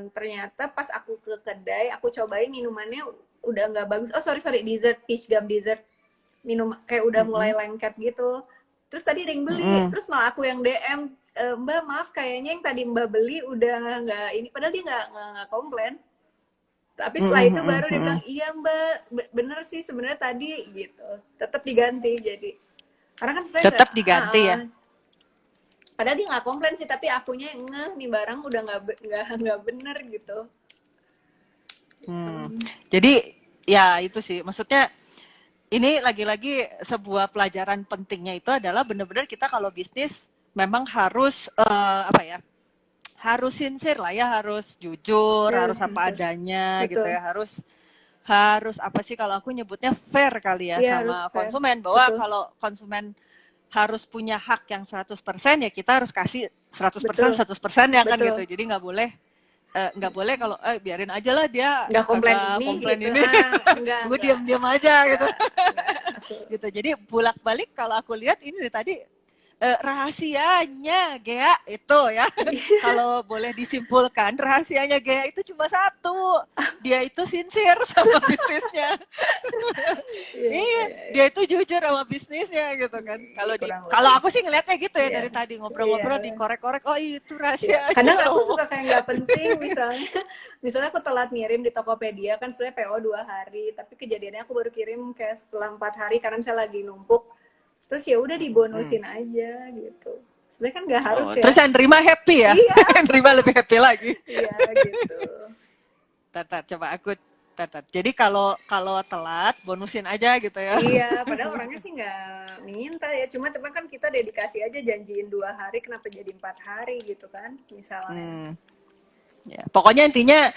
ternyata pas aku ke kedai aku cobain minumannya udah nggak bagus. Oh sorry, dessert, peach gum dessert, minum kayak udah mulai Mm-mm. lengket gitu. Terus tadi ada yang beli, Mm-mm. terus malah aku yang DM, Mbak maaf kayaknya yang tadi Mbak beli udah nggak ini, padahal dia nggak komplain. Tapi setelah itu baru dia bilang, iya Mbak, bener sih sebenarnya tadi gitu. Tetap diganti jadi. Karena kan sebenarnya Tetap diganti ya. padahal dia nggak komplain sih, tapi akunya yang ngeh nih barang udah nggak bener gitu. Jadi ya itu sih, maksudnya ini lagi-lagi sebuah pelajaran pentingnya itu adalah benar-benar kita kalau bisnis memang harus apa ya, harus sincere lah ya, harus jujur, Ya, harus apa sincere. adanya gitu Betul. ya, harus apa sih kalau aku nyebutnya fair kali ya Iya, harus sama fair. konsumen, bahwa Betul. kalau konsumen harus punya hak yang 100% ya kita harus kasih 100% Betul. 100% ya kan Betul. gitu. Jadi nggak boleh kalau biarin aja lah dia Nggak komplain kagak ini komplain gitu. ini. Enggak, Gue diam-diam aja gitu. enggak. Gitu. Jadi bolak-balik kalau aku lihat ini dari tadi rahasianya Gea itu ya. Kalau boleh disimpulkan, rahasianya Gea itu cuma satu. Dia itu sincere sama bisnisnya. Iya, dia itu jujur sama bisnisnya gitu kan. Kalau aku sih ngelihatnya gitu ya, dari tadi ngobrol-ngobrol dikorek-korek, oh itu rahasianya. Kadang aku suka kayak nggak penting, misalnya aku telat ngirim di Tokopedia kan sebenarnya PO 2 hari, tapi kejadiannya aku baru kirim kayak setelah 4 hari karena misalnya lagi numpuk, terus ya udah dibonusin aja gitu. Sebenarnya kan nggak harus ya. Terus yang nerima happy ya. Iya. Yang nerima lebih happy lagi. Iya gitu. Coba aku jadi kalau telat bonusin aja gitu ya. Iya, padahal orangnya sih nggak minta ya, cuma kan kita dedikasi aja, janjiin 2 hari kenapa jadi 4 hari gitu kan misalnya. Ya, pokoknya intinya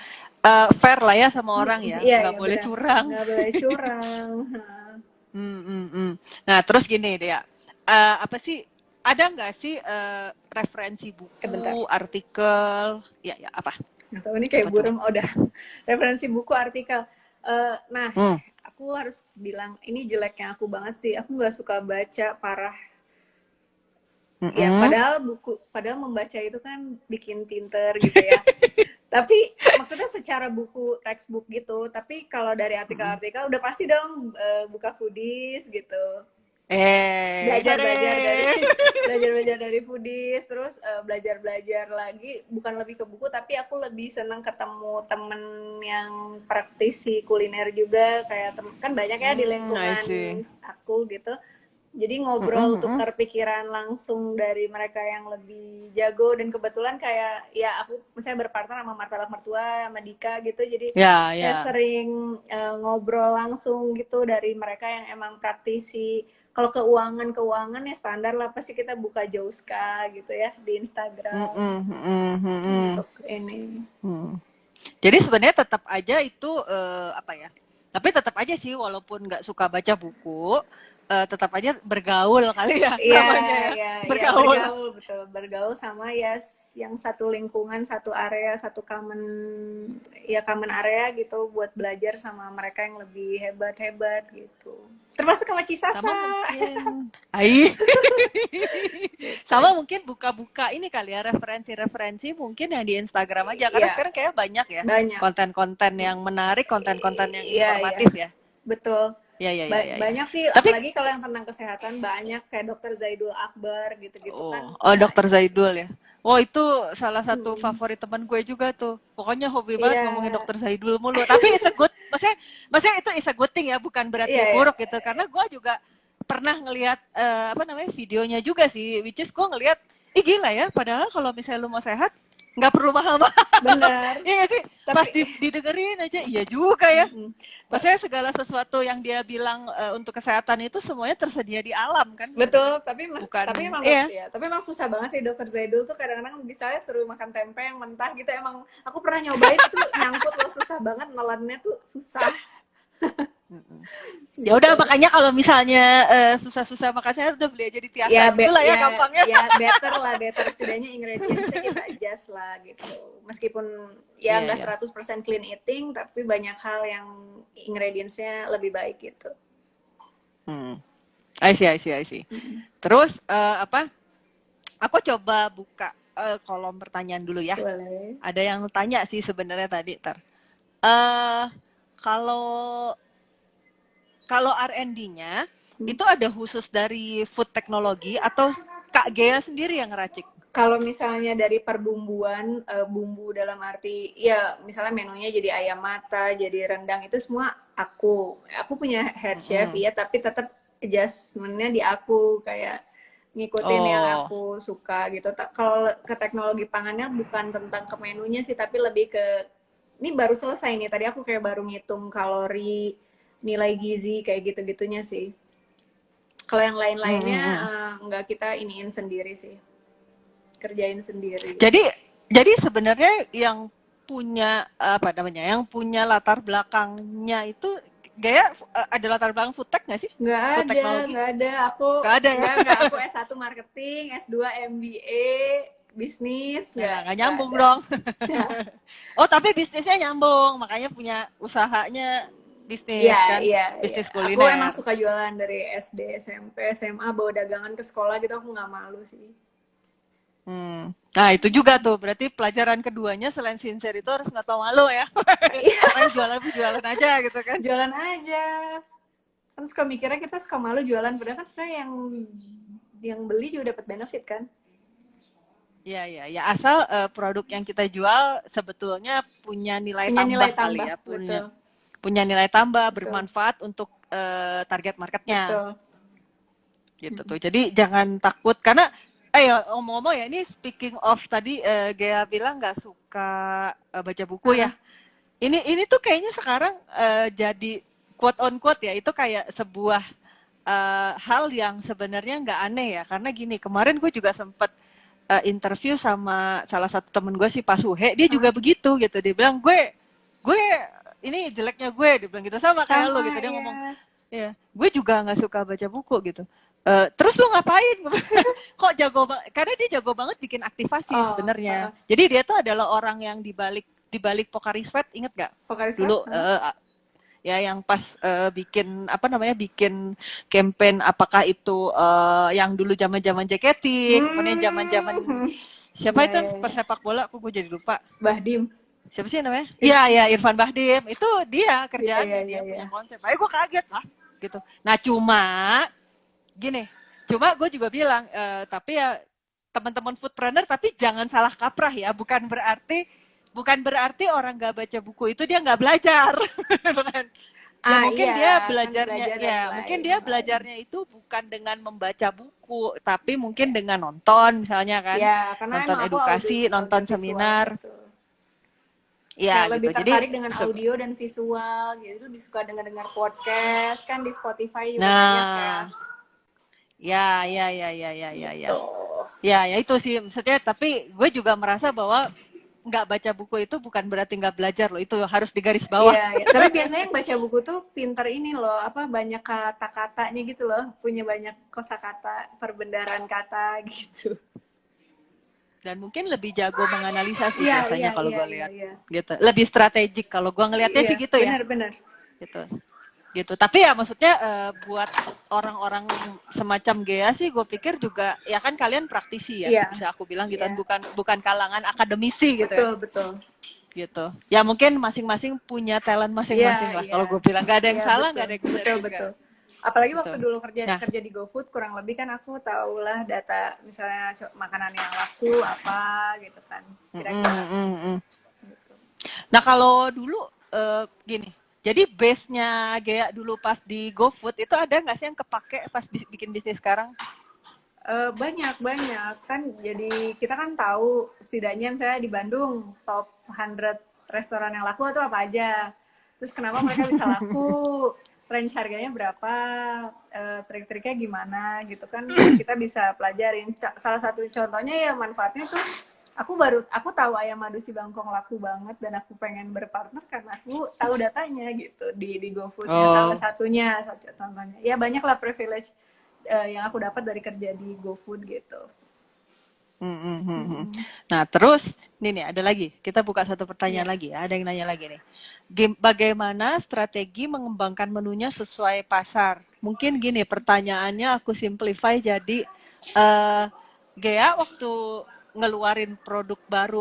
fair lah ya sama orang ya, Iya, nggak boleh benar. curang. Nggak boleh curang. Nah terus gini deh ya, apa sih, ada nggak sih referensi buku, Bentar. artikel, ya apa? Nggak tahu ini kayak burung. Oh, udah referensi buku, artikel. Nah, aku harus bilang ini jeleknya aku banget sih. Aku nggak suka baca, parah. Ya, padahal membaca itu kan bikin pinter gitu ya. Tapi maksudnya secara buku textbook gitu. Tapi kalau dari artikel-artikel udah pasti dong buka foodies gitu. Belajar dari foodies, terus belajar lagi, bukan lebih ke buku, tapi aku lebih senang ketemu temen yang praktisi kuliner juga, kayak kan banyak ya di lingkungan aku gitu. Jadi ngobrol, tukar pikiran langsung dari mereka yang lebih jago, dan kebetulan kayak ya aku misalnya berpartner sama martabak mertua sama Dika gitu, jadi kayak sering ngobrol langsung gitu dari mereka yang emang praktisi. Kalau keuangan ya standar lah, pasti kita buka Jauska gitu ya di Instagram untuk ini. Jadi sebenarnya tetap aja itu apa ya? Tapi tetap aja sih, walaupun nggak suka baca buku, tetap aja bergaul kali ya, namanya ya. Bergaul, betul, bergaul sama ya yang satu lingkungan, satu area, satu common area gitu, buat belajar sama mereka yang lebih hebat gitu. Termasuk sama Cisasa. Sama mungkin, sama mungkin buka-buka ini kali ya, referensi mungkin yang di Instagram aja, karena sekarang kayak banyak ya, konten-konten yang menarik, konten-konten yang informatif ya. Betul. Ya. Banyak sih, apalagi kalau yang tentang kesehatan banyak, kayak Dr. Zaidul Akbar gitu-gitu kan. Oh, Dr. Zaidul ya. Oh, itu salah satu favorit teman gue juga tuh. Pokoknya hobi banget ngomongin Dr. Zaidul mulu. Tapi it's a good, maksudnya itu is a good thing ya, bukan berarti buruk gitu. Karena gue juga pernah ngelihat videonya juga sih, which is gue ngelihat, gila ya, padahal kalau misalnya lu mau sehat nggak perlu mahal-mahal. Benar. Iya sih, pas didengerin aja, iya juga ya. Maksudnya segala sesuatu yang dia bilang untuk kesehatan itu semuanya tersedia di alam kan. Betul, tapi memang susah banget sih Dokter Zaidul tuh, kadang-kadang misalnya suruh makan tempe yang mentah gitu, emang aku pernah nyobain tuh nyangkut loh, susah banget, nelannya tuh susah. Ya udah, makanya kalau misalnya susah-susah makan sehat, udah beli aja di Tiasa gitulah ya, gampangnya. Ya better setidaknya ingredients-nya kita adjust lah gitu. Meskipun ya nggak 100% clean eating, tapi banyak hal yang ingredients-nya lebih baik gitu. I see. Terus aku coba buka kolom pertanyaan dulu ya. Boleh. Ada yang tanya sih sebenarnya tadi, kalau R&D-nya itu ada khusus dari food technology atau Kak Gea sendiri yang ngeracik? Kalau misalnya dari perbumbuan, bumbu dalam arti ya misalnya menunya jadi ayam mata, jadi rendang itu semua aku. Aku punya head chef Mm-mm. ya, tapi tetap adjustment-nya di aku kayak ngikutin yang Oh. aku suka gitu. Kalau ke teknologi pangannya bukan tentang ke menunya sih, tapi lebih ke ini baru selesai nih. Tadi aku kayak baru ngitung kalori, nilai gizi kayak gitu-gitunya sih. Kalau yang lain-lainnya Mm-mm. nggak kita iniin sendiri sih, kerjain sendiri. Jadi jadi sebenarnya yang punya apa namanya? Yang punya latar belakangnya itu Gaya ada latar belakang food tech nggak sih? Nggak Food ada, technology? nggak ada. Aku Gak ada ya? nggak. Aku S1 marketing, S2 MBA, bisnis, Nah, nggak nggak nyambung ada. dong. Nah, Oh, tapi bisnisnya nyambung, makanya punya usahanya iya, bisnis kan, iya, iya. bisnis Aku emang kuliner. suka jualan dari SD, SMP, SMA, bawa dagangan ke sekolah gitu. Aku nggak malu sih. Hmm. Nah, itu juga tuh, berarti pelajaran keduanya selain sincere itu harus nggak tahu malu ya. Iya, Pokoknya jualan jualan aja gitu kan. jualan aja. Kan suka mikirnya kita suka malu jualan, padahal kan sebenarnya yang beli juga dapat benefit kan. Iya, iya, ya asal produk yang kita jual sebetulnya punya nilai Punya nilai tambah kali tambah, ya, punya betul, punya nilai tambah, betul, bermanfaat untuk target marketnya. betul. Gitu tuh. Jadi jangan takut karena ya ngomong-ngomong ya ini speaking of tadi Gea bilang nggak suka baca buku ya. Uh-uh. Ini tuh kayaknya sekarang jadi quote on quote ya itu kayak sebuah hal yang sebenarnya nggak aneh ya karena gini kemarin gue juga sempet interview sama salah satu temen gue si Pak Suhe dia juga Uh-uh. begitu gitu dia bilang gue ini jeleknya gue dia bilang gitu sama kayak lo gitu Sama dia ya. ngomong ya gue juga nggak suka baca buku gitu. Terus lu ngapain? Kok jago banget? Karena dia jago banget bikin aktivasi Oh, sebenarnya. Jadi dia tuh adalah orang yang dibalik Pocari Sweat, inget gak? vokalis what? Dulu ya yang pas bikin apa namanya bikin campaign apakah itu yang dulu zaman-zaman jaketing, kemudian zaman-zaman Hmm, siapa ya, itu ya, ya. persepak bola, aku gue jadi lupa. Bahdim. Siapa sih namanya? Iya, ya Irfan Bahdim. Itu dia Iya, iya, kerjaannya, iya, dia iya. punya konsep. Ayo gue kaget lah gitu. Nah, gini, cuma gue juga bilang, tapi ya teman-teman foodpreneur, tapi jangan salah kaprah ya, bukan berarti orang nggak baca buku itu dia nggak belajar, ya Ah, mungkin iya, dia kan belajarnya, belajar dari ya mungkin lain, dia yang lain. belajarnya itu bukan dengan membaca buku, tapi mungkin dengan nonton, misalnya kan, Ya, karena nonton emang aku edukasi, nonton audiovisual, seminar, betul. ya Kayak lebih gitu. Jadi, tertarik dengan audio dan visual, gitu. Lebih suka dengar-dengar podcast, kan di Spotify juga banyak ya. nah, ya, ya, ya, ya, ya, ya, ya. Gitu. Ya, ya itu sih maksudnya. Tapi gue juga merasa bahwa nggak baca buku itu bukan berarti nggak belajar loh. Itu harus digaris bawah. Iya, ya. Tapi biasanya yang baca buku tuh pinter ini loh, apa banyak kata-katanya gitu loh, punya banyak kosakata, perbendaharaan kata gitu. Dan mungkin lebih jago menganalisa sih Iya, iya, biasanya kalau iya, gue iya, lihat. iya. Gitu. Lebih strategik kalau gue ngelihatnya Iya, sih gitu ya. benar-benar. Gitu. Gitu. Tapi ya maksudnya buat orang-orang semacam Gea sih gue pikir juga ya kan kalian praktisi ya. Iya, Bisa aku bilang gitu kan iya. bukan bukan kalangan akademisi gitu ya. Betul, betul. Gitu. Ya mungkin masing-masing punya talent Iya, masing-masing lah. iya. Kalau gue bilang nggak ada yang Iya, salah, betul. nggak ada yang benar Betul, juga. betul. Apalagi Gitu. waktu dulu kerja Nah, kerja di GoFood kurang lebih kan aku tahulah data misalnya makanan yang laku apa gitu kan. mm, Kira-kira mm, mm. gitu. Nah kalau dulu gini, jadi base-nya Gea dulu pas di GoFood itu ada nggak sih yang kepake pas bikin bisnis sekarang? Banyak banyak kan jadi kita kan tahu setidaknya misalnya di Bandung top 100 restoran yang laku itu apa aja, terus kenapa mereka bisa laku, range harganya berapa, trik-triknya gimana gitu kan, kita bisa pelajarin. Salah satu contohnya ya manfaatnya tuh aku tahu ayam madu si Bangkong laku banget dan aku pengen berpartner karena aku tahu datanya gitu di GoFoodnya, salah Oh, satunya contohnya ya. Banyak lah privilege yang aku dapat dari kerja di GoFood gitu. mm, mm, mm, mm. Nah terus ini nih ada lagi, kita buka satu pertanyaan Ya, lagi ya, ada yang nanya lagi nih. Bagaimana strategi mengembangkan menunya sesuai pasar? Mungkin gini pertanyaannya aku simplify jadi Gea waktu ngeluarin produk baru,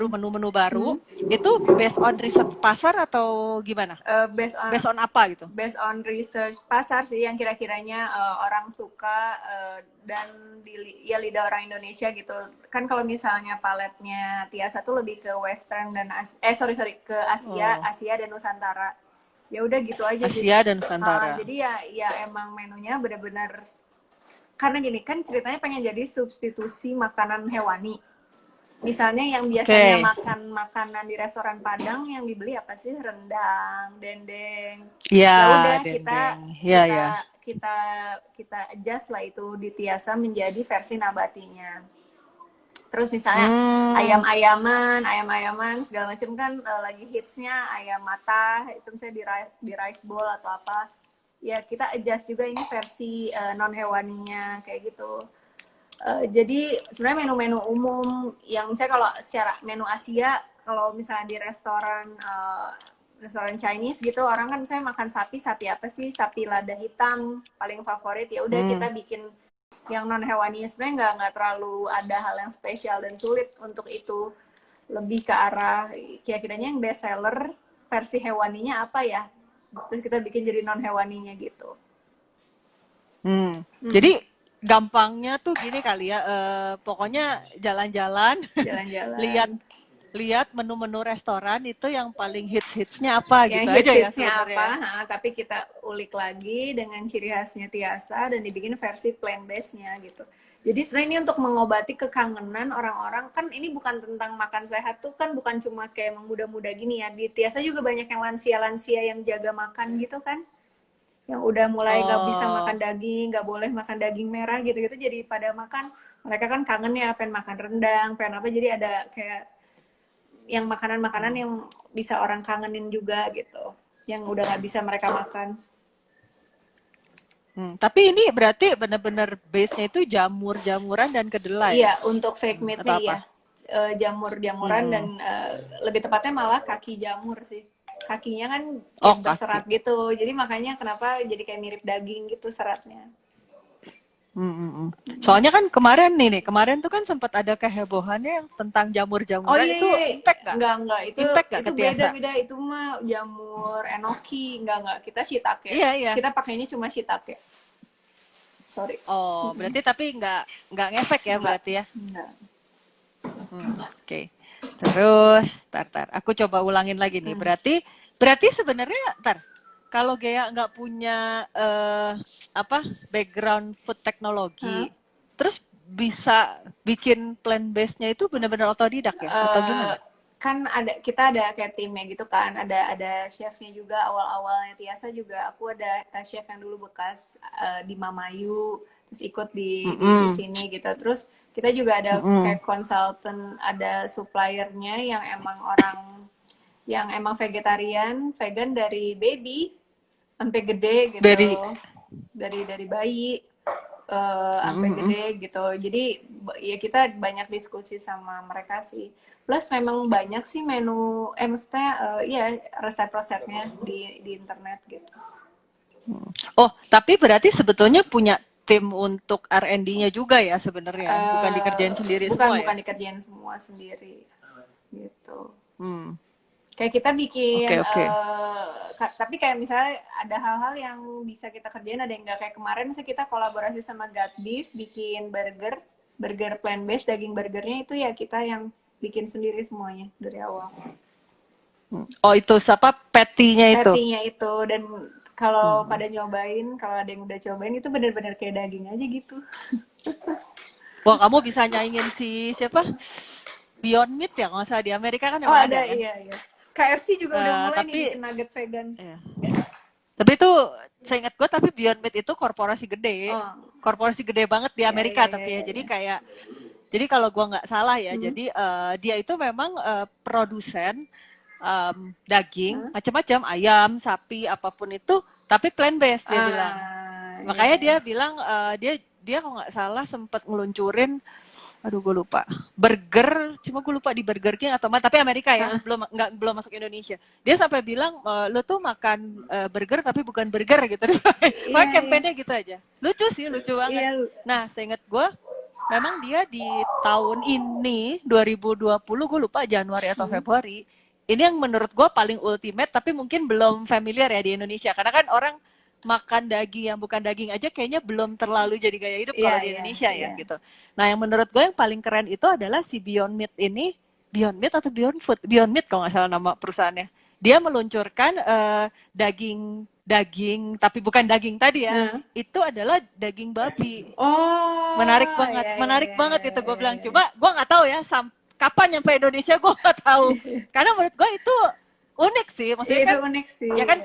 menu-menu baru, itu based on riset pasar atau gimana? Based on Based on apa gitu? based on research pasar sih yang kira-kiranya orang suka dan ya lidah orang Indonesia gitu. Kan kalau misalnya paletnya Tiasa tuh lebih ke Western dan sorry ke Asia, Oh, Asia dan Nusantara. Ya udah gitu aja. Asia dan Nusantara. Jadi ya emang menunya benar-benar karena gini kan ceritanya pengen jadi substitusi makanan hewani. Misalnya yang biasanya Oke. makan makanan di restoran Padang yang dibeli apa sih? Rendang, dendeng. Ya, Ya udah dendeng. Ya, kita ya. kita kita adjust lah itu di Tiasa menjadi versi nabatinya. Terus misalnya Hmm, ayam-ayaman segala macam kan lagi hitsnya ayam mata itu misalnya di rice bowl atau apa. Ya kita adjust juga ini versi non hewaninya kayak gitu. Jadi sebenarnya menu-menu umum yang misalnya kalau secara menu Asia kalau misalnya di restoran Chinese gitu orang kan misalnya makan sapi apa sih sapi lada hitam paling favorit ya udah kita bikin yang non hewani sebenarnya nggak terlalu ada hal yang spesial dan sulit untuk itu lebih ke arah kira-kiranya yang best seller versi hewaninya apa ya terus kita bikin jadi non hewaninya gitu. Jadi gampangnya tuh gini kali ya, pokoknya jalan-jalan, lihat Jalan-jalan lihat menu-menu restoran itu yang paling hits-hitsnya apa yang gitu aja ya hits-hitsnya sebenarnya. apa, tapi kita ulik lagi dengan ciri khasnya Tiasa dan dibikin versi plant base-nya gitu. Jadi sebenarnya ini untuk mengobati kekangenan orang-orang kan ini bukan tentang makan sehat tuh kan bukan cuma kayak muda-muda gini ya. Di Tiasa juga banyak yang lansia-lansia yang jaga makan gitu kan. Yang udah mulai nggak bisa makan Oh, daging, nggak boleh makan daging merah gitu-gitu jadi pada makan mereka kan kangen ya pengen makan rendang, pengen apa jadi ada kayak yang makanan-makanan yang bisa orang kangenin juga gitu yang udah nggak bisa mereka makan. tapi ini berarti benar-benar base-nya itu jamur-jamuran dan kedelai, Iya untuk fake meatnya atau iya. apa? Jamur-jamuran dan Hmm. lebih tepatnya malah kaki jamur sih kakinya kan Oh, kayak kaki. berserat gitu jadi makanya kenapa jadi kayak mirip daging gitu seratnya. Soalnya kan kemarin tuh kan sempat ada kehebohannya yang tentang Oh jamur-jamuran iya itu iya impact itu gak ke beda Tiasa? beda itu mah jamur enoki nggak kita shiitake Iya, iya. kita pakainya cuma shiitake sorry Oh, berarti tapi nggak ngefek ya nggak berarti ya? nggak. Oke. Terus, tar, aku coba ulangin lagi nih. Berarti sebenarnya, kalau Gea nggak punya apa background food Hah? teknologi, terus bisa bikin plant base-nya itu benar-benar otodidak ya? Atau Eh, gimana? kan kita ada kayak timnya gitu kan ada chefnya juga awalnya Tiasa juga aku ada chef yang dulu bekas di Mamayu terus ikut di Mm-mm. sini gitu terus kita juga ada Mm-mm. kayak konsultan ada suppliernya yang emang vegetarian vegan dari baby sampai gede gitu Dari dari bayi sampai mm-mm. gede gitu. Jadi ya kita banyak diskusi sama mereka sih. Plus memang banyak sih menu, maksudnya ya resep-resepnya di internet gitu. Oh, tapi berarti sebetulnya punya tim untuk R&D-nya juga ya sebenarnya, bukan dikerjain sendiri Bukan semua ya? bukan dikerjain semua sendiri gitu. Hmm. Kayak kita bikin, Oke, oke. tapi kayak misalnya ada hal-hal yang bisa kita kerjain, ada yang nggak kayak kemarin, misalnya kita kolaborasi sama God Beef, bikin burger plant based, daging burgernya itu ya kita yang bikin sendiri semuanya dari awal. Oh, itu siapa patty-nya itu? Patty-nya itu dan kalau pada nyobain, kalau ada yang udah cobain itu bener-bener kayak daging aja gitu. Wah, kamu bisa nyaingin si siapa? Beyond Meat ya, nggak salah di Amerika kan Oh emang ada ada kan? iya iya. KFC juga udah mulai nih Tapi bikin nugget vegan. ya. Tapi itu seingat gue tapi Beyond Meat itu korporasi gede. Oh Korporasi gede banget di iya iya Amerika iya tapi ya. iya. Jadi Iya. kayak jadi kalau gua nggak salah ya, Hmm. jadi dia itu memang produsen daging Hah? macam-macam, ayam, sapi, apapun itu, tapi plant based dia bilang. Iya Makanya iya. dia bilang dia dia kalau nggak salah sempat ngeluncurin, aduh gue lupa, burger, cuma gue lupa di Burger King atau mana, tapi Amerika ya, Hah? belum masuk Indonesia. Dia sampai bilang lu tuh makan burger tapi bukan burger gitu. Iya Makanya iya. campaignnya gitu aja. Lucu sih, lucu banget. Iya Nah, seingat gue memang dia di tahun ini 2020, gue lupa Januari atau Februari, ini yang menurut gue paling ultimate tapi mungkin belum familiar ya di Indonesia karena kan orang makan daging yang bukan daging aja kayaknya belum terlalu jadi gaya hidup kalau di Indonesia ya gitu. Nah yang menurut gue yang paling keren itu adalah si Beyond Meat ini, Beyond Meat atau Beyond Food, Beyond Meat kalau nggak salah nama perusahaannya. Dia meluncurkan daging tapi bukan daging tadi ya, itu adalah daging babi. Oh, Menarik banget itu gue bilang. Coba gue nggak tahu ya kapan nyampe Indonesia gue nggak tahu. Karena menurut gue itu unik sih, maksudnya itu kan unik sih. ya kan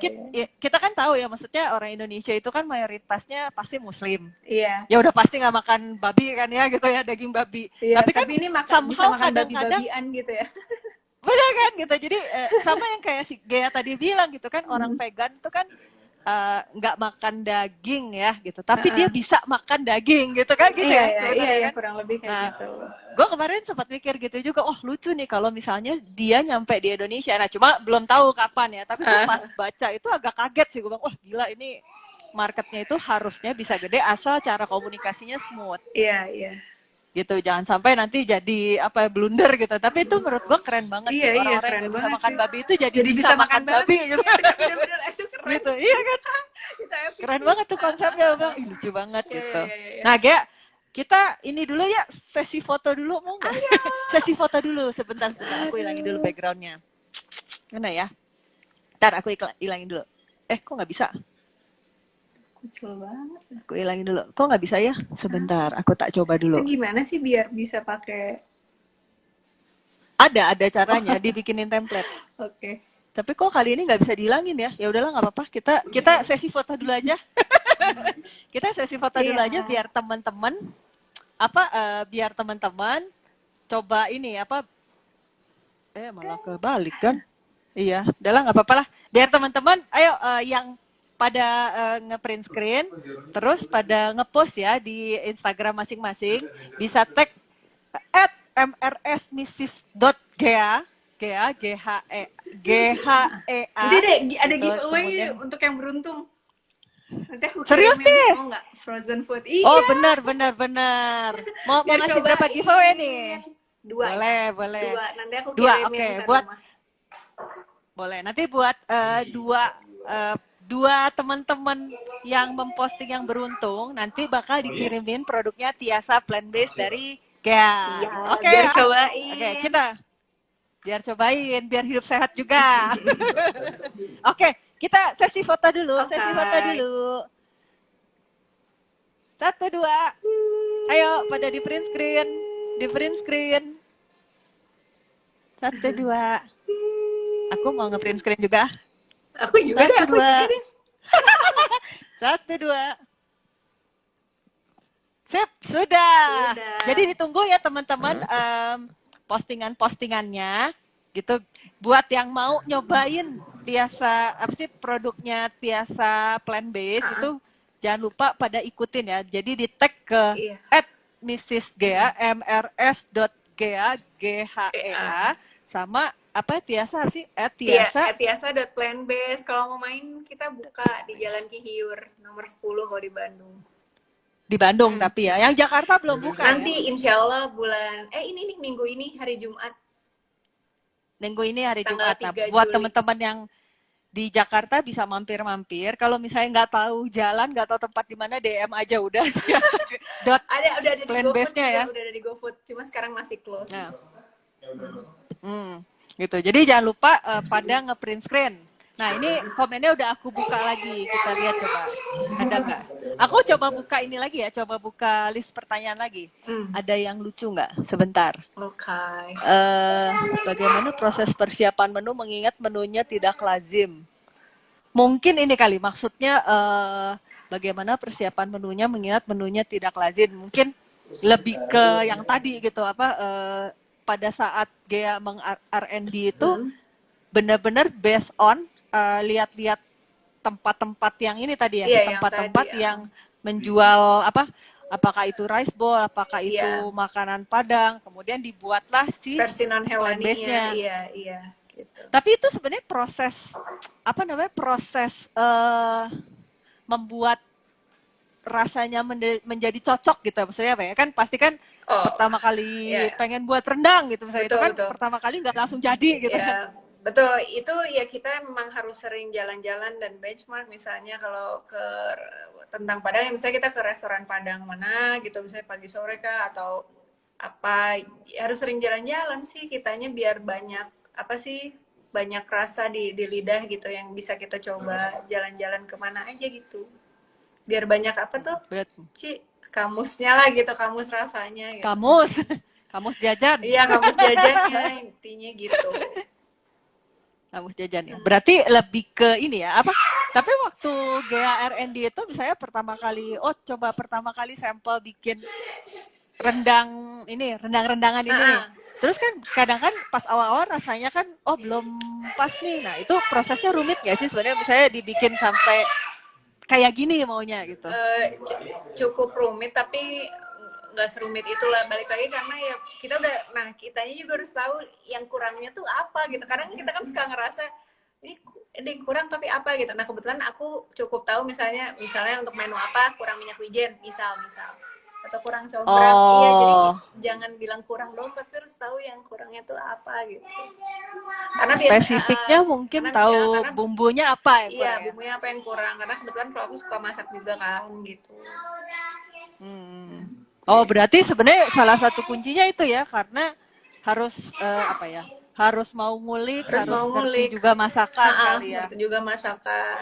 kita kan tahu ya, maksudnya orang Indonesia itu kan mayoritasnya pasti Muslim. Iya. Ya udah pasti nggak makan babi kan ya gitu ya, daging babi. Iya, Tapi kan ini bisa somehow makan kadang-kadang babi-babian gitu ya. bener kan gitu. Jadi sama yang kayak si Gea tadi bilang gitu kan, orang vegan itu kan nggak makan daging ya gitu, tapi dia bisa makan daging gitu kan gitu ya. Iya, kurang lebih kayak gitu. Gue kemarin sempat mikir gitu juga, oh lucu nih kalau misalnya dia nyampe di Indonesia. Nah cuma belum tahu kapan ya, tapi gue pas baca itu agak kaget sih, gue bilang wah gila ini marketnya itu harusnya bisa gede asal cara komunikasinya smooth. Iya. Gitu, jangan sampai nanti jadi blunder gitu. Tapi itu menurut gue keren banget sih, orang-orang yang bisa makan babi itu jadi bisa makan babi gitu. Bener-bener itu keren gitu. Iya kan, keren banget tuh konsepnya bang. Lucu banget gitu. Nah Gea, kita ini dulu ya, sesi foto dulu mau nggak? Sesi foto dulu sebentar, aku hilangin dulu backgroundnya. Mana ya? Ntar aku hilangin dulu. Kok nggak bisa? Kecil banget. Aku hilangin dulu. Kok nggak bisa ya? Sebentar, aku tak coba dulu. Itu gimana sih biar bisa pakai? Ada caranya, dibikinin template. Oke. Tapi kok kali ini nggak bisa dihilangin ya? Ya udahlah nggak apa-apa. Kita sesi foto dulu aja. Kita sesi foto dulu aja biar teman-teman biar teman-teman coba ini malah kebalik kan? Iya, udahlah nggak apa-apa lah. Biar teman-teman, ayo yang pada ngeprint screen, terus pada ngepost ya di Instagram masing-masing, bisa tag @mrsmissis.gea, GHEA. Nanti ada giveaway untuk yang beruntung. Nanti aku serius nih? Mau nggak frozen food? Iya. Oh benar. Mau ngasih berapa giveaway nih? 2. Boleh. 2. Nanti aku kirimin. 2, oke. Buat boleh. Nanti buat dua teman-teman yang memposting yang beruntung nanti bakal dikirimin produknya Tiasa Plant Based dari Gea. Iya, Oke. Biar cobain. Oke, biar cobain, biar hidup sehat juga. Oke, kita sesi foto dulu. 1, 2. Ayo pada di print screen. 1, 2. Aku mau nge-print screen juga. Aku juga 1, 2. 1, 2. Sip, sudah. Jadi ditunggu ya teman-teman postingannya gitu. Buat yang mau nyobain Tiasa produknya Tiasa Plant Based itu jangan lupa pada ikutin ya. Jadi di tag ke @mrsgea mrs.gea GHEA sama Tiasa sih @tiasa.plantbased. Kalau mau main kita buka di Jalan Kihiur nomor 10 kalau di Bandung. Di Bandung tapi ya, yang Jakarta belum buka. Nanti insya Allah bulan ini nih minggu ini hari Jumat. Minggu ini hari Jumat. Nah, buat teman-teman yang di Jakarta bisa mampir-mampir. Kalau misalnya nggak tahu jalan, nggak tahu tempat di mana, DM aja udah. Udah ada di GoFood ya. Udah ada di GoFood, cuma sekarang masih close. Nah. Gitu. Jadi jangan lupa pada ngeprint screen. Nah ini komennya udah aku buka lagi, kita lihat coba ada nggak? Aku coba buka ini lagi ya, coba buka list pertanyaan lagi. Ada yang lucu nggak? Sebentar. Oke. Bagaimana proses persiapan menu mengingat menunya tidak lazim? Mungkin ini kali maksudnya bagaimana persiapan menunya mengingat menunya tidak lazim. Mungkin lebih ke yang tadi gitu pada saat Gea meng-R&D itu benar-benar based on lihat-lihat tempat-tempat yang ini tadi ya, tempat-tempat yang menjual apakah itu rice bowl, apakah itu makanan Padang, kemudian dibuatlah si versi non hewaninya. Iya. Gitu. Tapi itu sebenarnya proses proses membuat rasanya menjadi cocok gitu, maksudnya apa ya, kan pasti kan Oh, pertama kali ya, pengen buat rendang gitu misalnya, itu betul kan betul. pertama kali nggak langsung jadi gitu kan. Ya, betul. Itu ya kita memang harus sering jalan-jalan dan benchmark misalnya kalau ke tentang Padang, ya misalnya kita ke restoran Padang mana gitu, misalnya pagi sore kah atau apa, harus sering jalan-jalan sih kitanya biar banyak apa sih, banyak rasa di lidah gitu yang bisa kita coba jalan-jalan kemana aja gitu. Biar banyak apa tuh, Berarti Ci, kamusnya lah gitu, kamus rasanya gitu. kamus kamus jajan. Iya, kamus jajannya intinya gitu. Kamus jajan ya. Berarti lebih ke ini ya, apa? Tapi waktu GARND itu misalnya pertama kali, coba pertama kali sampel bikin rendang-rendangan ini nih. Ah, Terus kan kadang kan pas awal-awal rasanya kan, belum pas nih. Nah itu prosesnya rumit gak sih sebenarnya, misalnya dibikin sampai kayak gini maunya gitu. cukup rumit tapi nggak serumit itulah, balik lagi karena ya kita udah, nah kitanya juga harus tahu yang kurangnya tuh apa gitu, karena kita kan suka ngerasa ini kurang tapi apa gitu. Nah kebetulan aku cukup tahu misalnya untuk menu apa kurang minyak wijen misal atau kurang combram. Iya, jadi Oh, jangan bilang kurang dong, tapi harus tahu yang kurangnya tuh apa gitu. Karena biasa spesifiknya mungkin tahu karena bumbunya apa ya iya, kurang ya. bumbunya apa yang kurang, karena kebetulan kalau aku suka masak juga kan gitu. Hmm. Oh, berarti sebenarnya salah satu kuncinya itu ya, karena harus apa ya? Harus mau ngulik, Terus harus mau ngerti ngulik, juga masakan kali ya. ngerti juga masakan.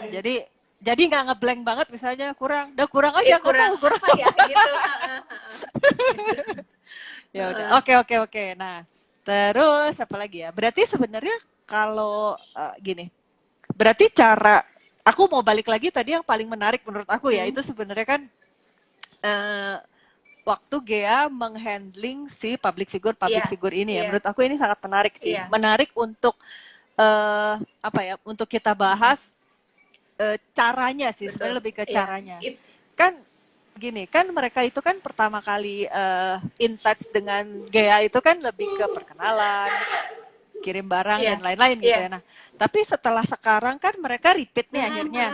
Jadi nggak ngeblank banget misalnya kurang, udah kurang aja Eh nggak kurang tahu kurang. apa ya gitu. Ya udah, oke. Nah, terus apa lagi ya? Berarti sebenarnya kalau gini, berarti cara aku mau balik lagi tadi yang paling menarik menurut aku ya, itu sebenarnya kan eh, waktu Gea menghandling si public Iya, figure ini ya. iya, Menurut aku ini sangat menarik sih. iya. Menarik untuk apa ya? Untuk kita bahas caranya sih, Betul. sebenarnya lebih ke Iya. caranya. Kan gini, kan mereka itu kan pertama kali in touch dengan Gea itu kan lebih ke perkenalan, kirim barang Iya, dan lain-lain gitu iya. ya. Nah, tapi setelah sekarang kan mereka repeat nih akhirnya.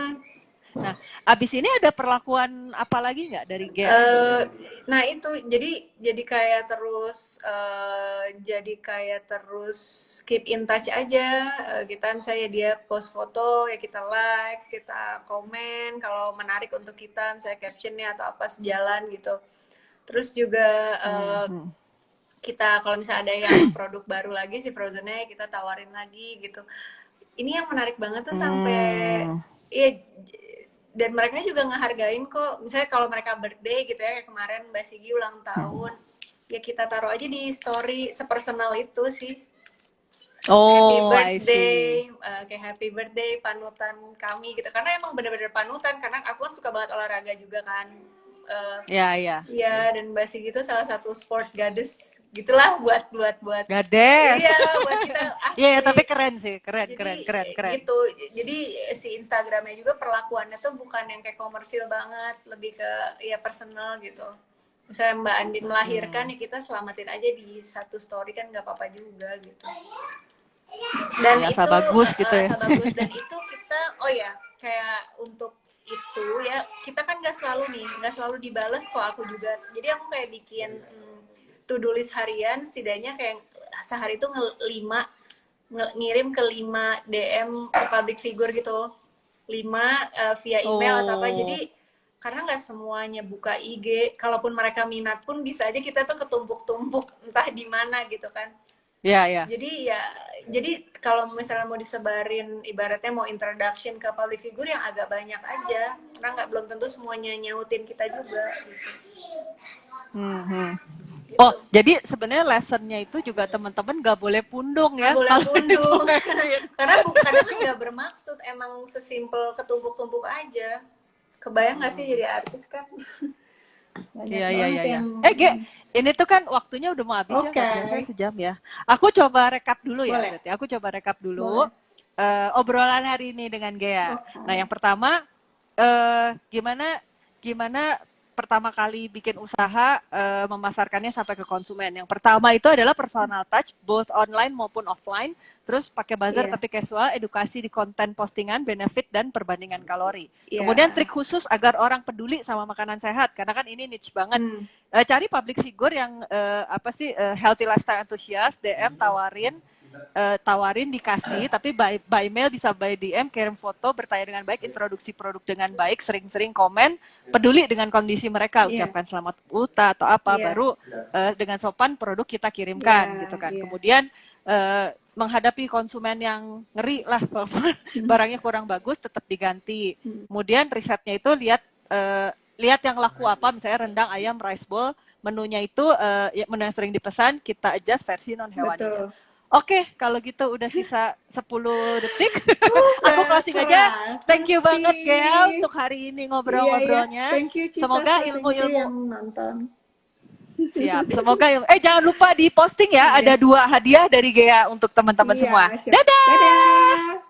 Nah, abis ini ada perlakuan apa lagi nggak dari Gea? Nah itu jadi kayak terus keep in touch aja. Kita misalnya dia post foto ya kita like, kita komen kalau menarik untuk kita, misalnya captionnya atau apa sejalan gitu. Terus juga kita kalau misalnya ada yang produk baru lagi si frozennya kita tawarin lagi gitu. Ini yang menarik banget tuh sampai iya, dan mereka juga ngehargain kok. Misalnya kalau mereka birthday gitu ya, kayak kemarin Mbak Sigi ulang tahun, ya kita taruh aja di story sepersonal itu sih. Happy Oh, I birthday, see. kayak happy birthday panutan kami gitu. Karena emang bener-bener panutan, karena aku kan suka banget olahraga juga kan. Ya. Iya, dan Mbak Sigi itu salah satu sport goddess gitulah buat Gades. iya buat kita Iya, ya, tapi asli. keren sih, keren. Jadi gitu, jadi si Instagramnya juga perlakuannya tuh bukan yang kayak komersil banget, lebih ke ya personal gitu. Misalnya Mbak Andin melahirkan ya kita selamatin aja di satu story kan nggak apa-apa juga gitu. Dan Ya, itu asal bagus gitu ya. asal bagus, dan itu kita oh ya kayak untuk itu ya kita kan nggak selalu dibales kok, aku juga. Jadi aku kayak bikin to-do list harian, setidaknya kayak sehari itu ngirim ke 5 DM public figure gitu, 5 via email atau apa. Oh, Jadi karena nggak semuanya buka IG, kalaupun mereka minat pun bisa aja kita tuh ketumpuk-tumpuk entah di mana gitu kan. ya. Jadi kalau misalnya mau disebarin, ibaratnya mau introduction ke public figure yang agak banyak aja, karena belum tentu semuanya nyautin kita juga gitu. Oh, jadi sebenarnya lessonnya itu juga teman-teman gak boleh pundung ya. Boleh Kalau pundung. itu. Karena kadang kan nggak bermaksud, emang sesimpel ketumpuk-tumpuk aja. Kebayang nggak sih jadi artis kan? Banyak Iya. banget yang Ge, ini tuh kan waktunya udah mau habis ya, Oke. biasanya sejam ya. Aku coba rekap dulu ya, Boleh. berarti. Aku coba rekap dulu Boleh. obrolan hari ini dengan Gea. Oke. Nah, yang pertama, gimana pertama kali bikin usaha memasarkannya sampai ke konsumen. Yang pertama itu adalah personal touch, both online maupun offline. Terus pakai buzzer Iya. tapi casual, edukasi di konten postingan, benefit dan perbandingan kalori. Iya. Kemudian trik khusus agar orang peduli sama makanan sehat, karena kan ini niche banget. Cari public figure yang healthy lifestyle enthusiast, DM tawarin dikasih, tapi by mail bisa by DM, kirim foto, bertanya dengan baik, introduksi produk dengan baik, sering-sering komen, peduli dengan kondisi mereka, ucapkan selamat ulta atau apa, baru dengan sopan produk kita kirimkan gitu kan. Kemudian menghadapi konsumen yang ngeri lah, barangnya kurang bagus tetap diganti. Kemudian risetnya itu lihat yang laku apa, misalnya rendang, ayam, rice bowl, menunya itu menu yang sering dipesan, kita adjust versi non hewaninya. Oke, kalau gitu udah sisa 10 detik. Aku closing aja. Thank you banget Gea untuk hari ini ngobrol-ngobrolnya. Thank you, Cisa. Semoga Thank you ilmu-ilmu yang nonton. siap. Semoga jangan lupa di posting ya, ada 2 hadiah dari Gea untuk teman-teman semua. Dadah.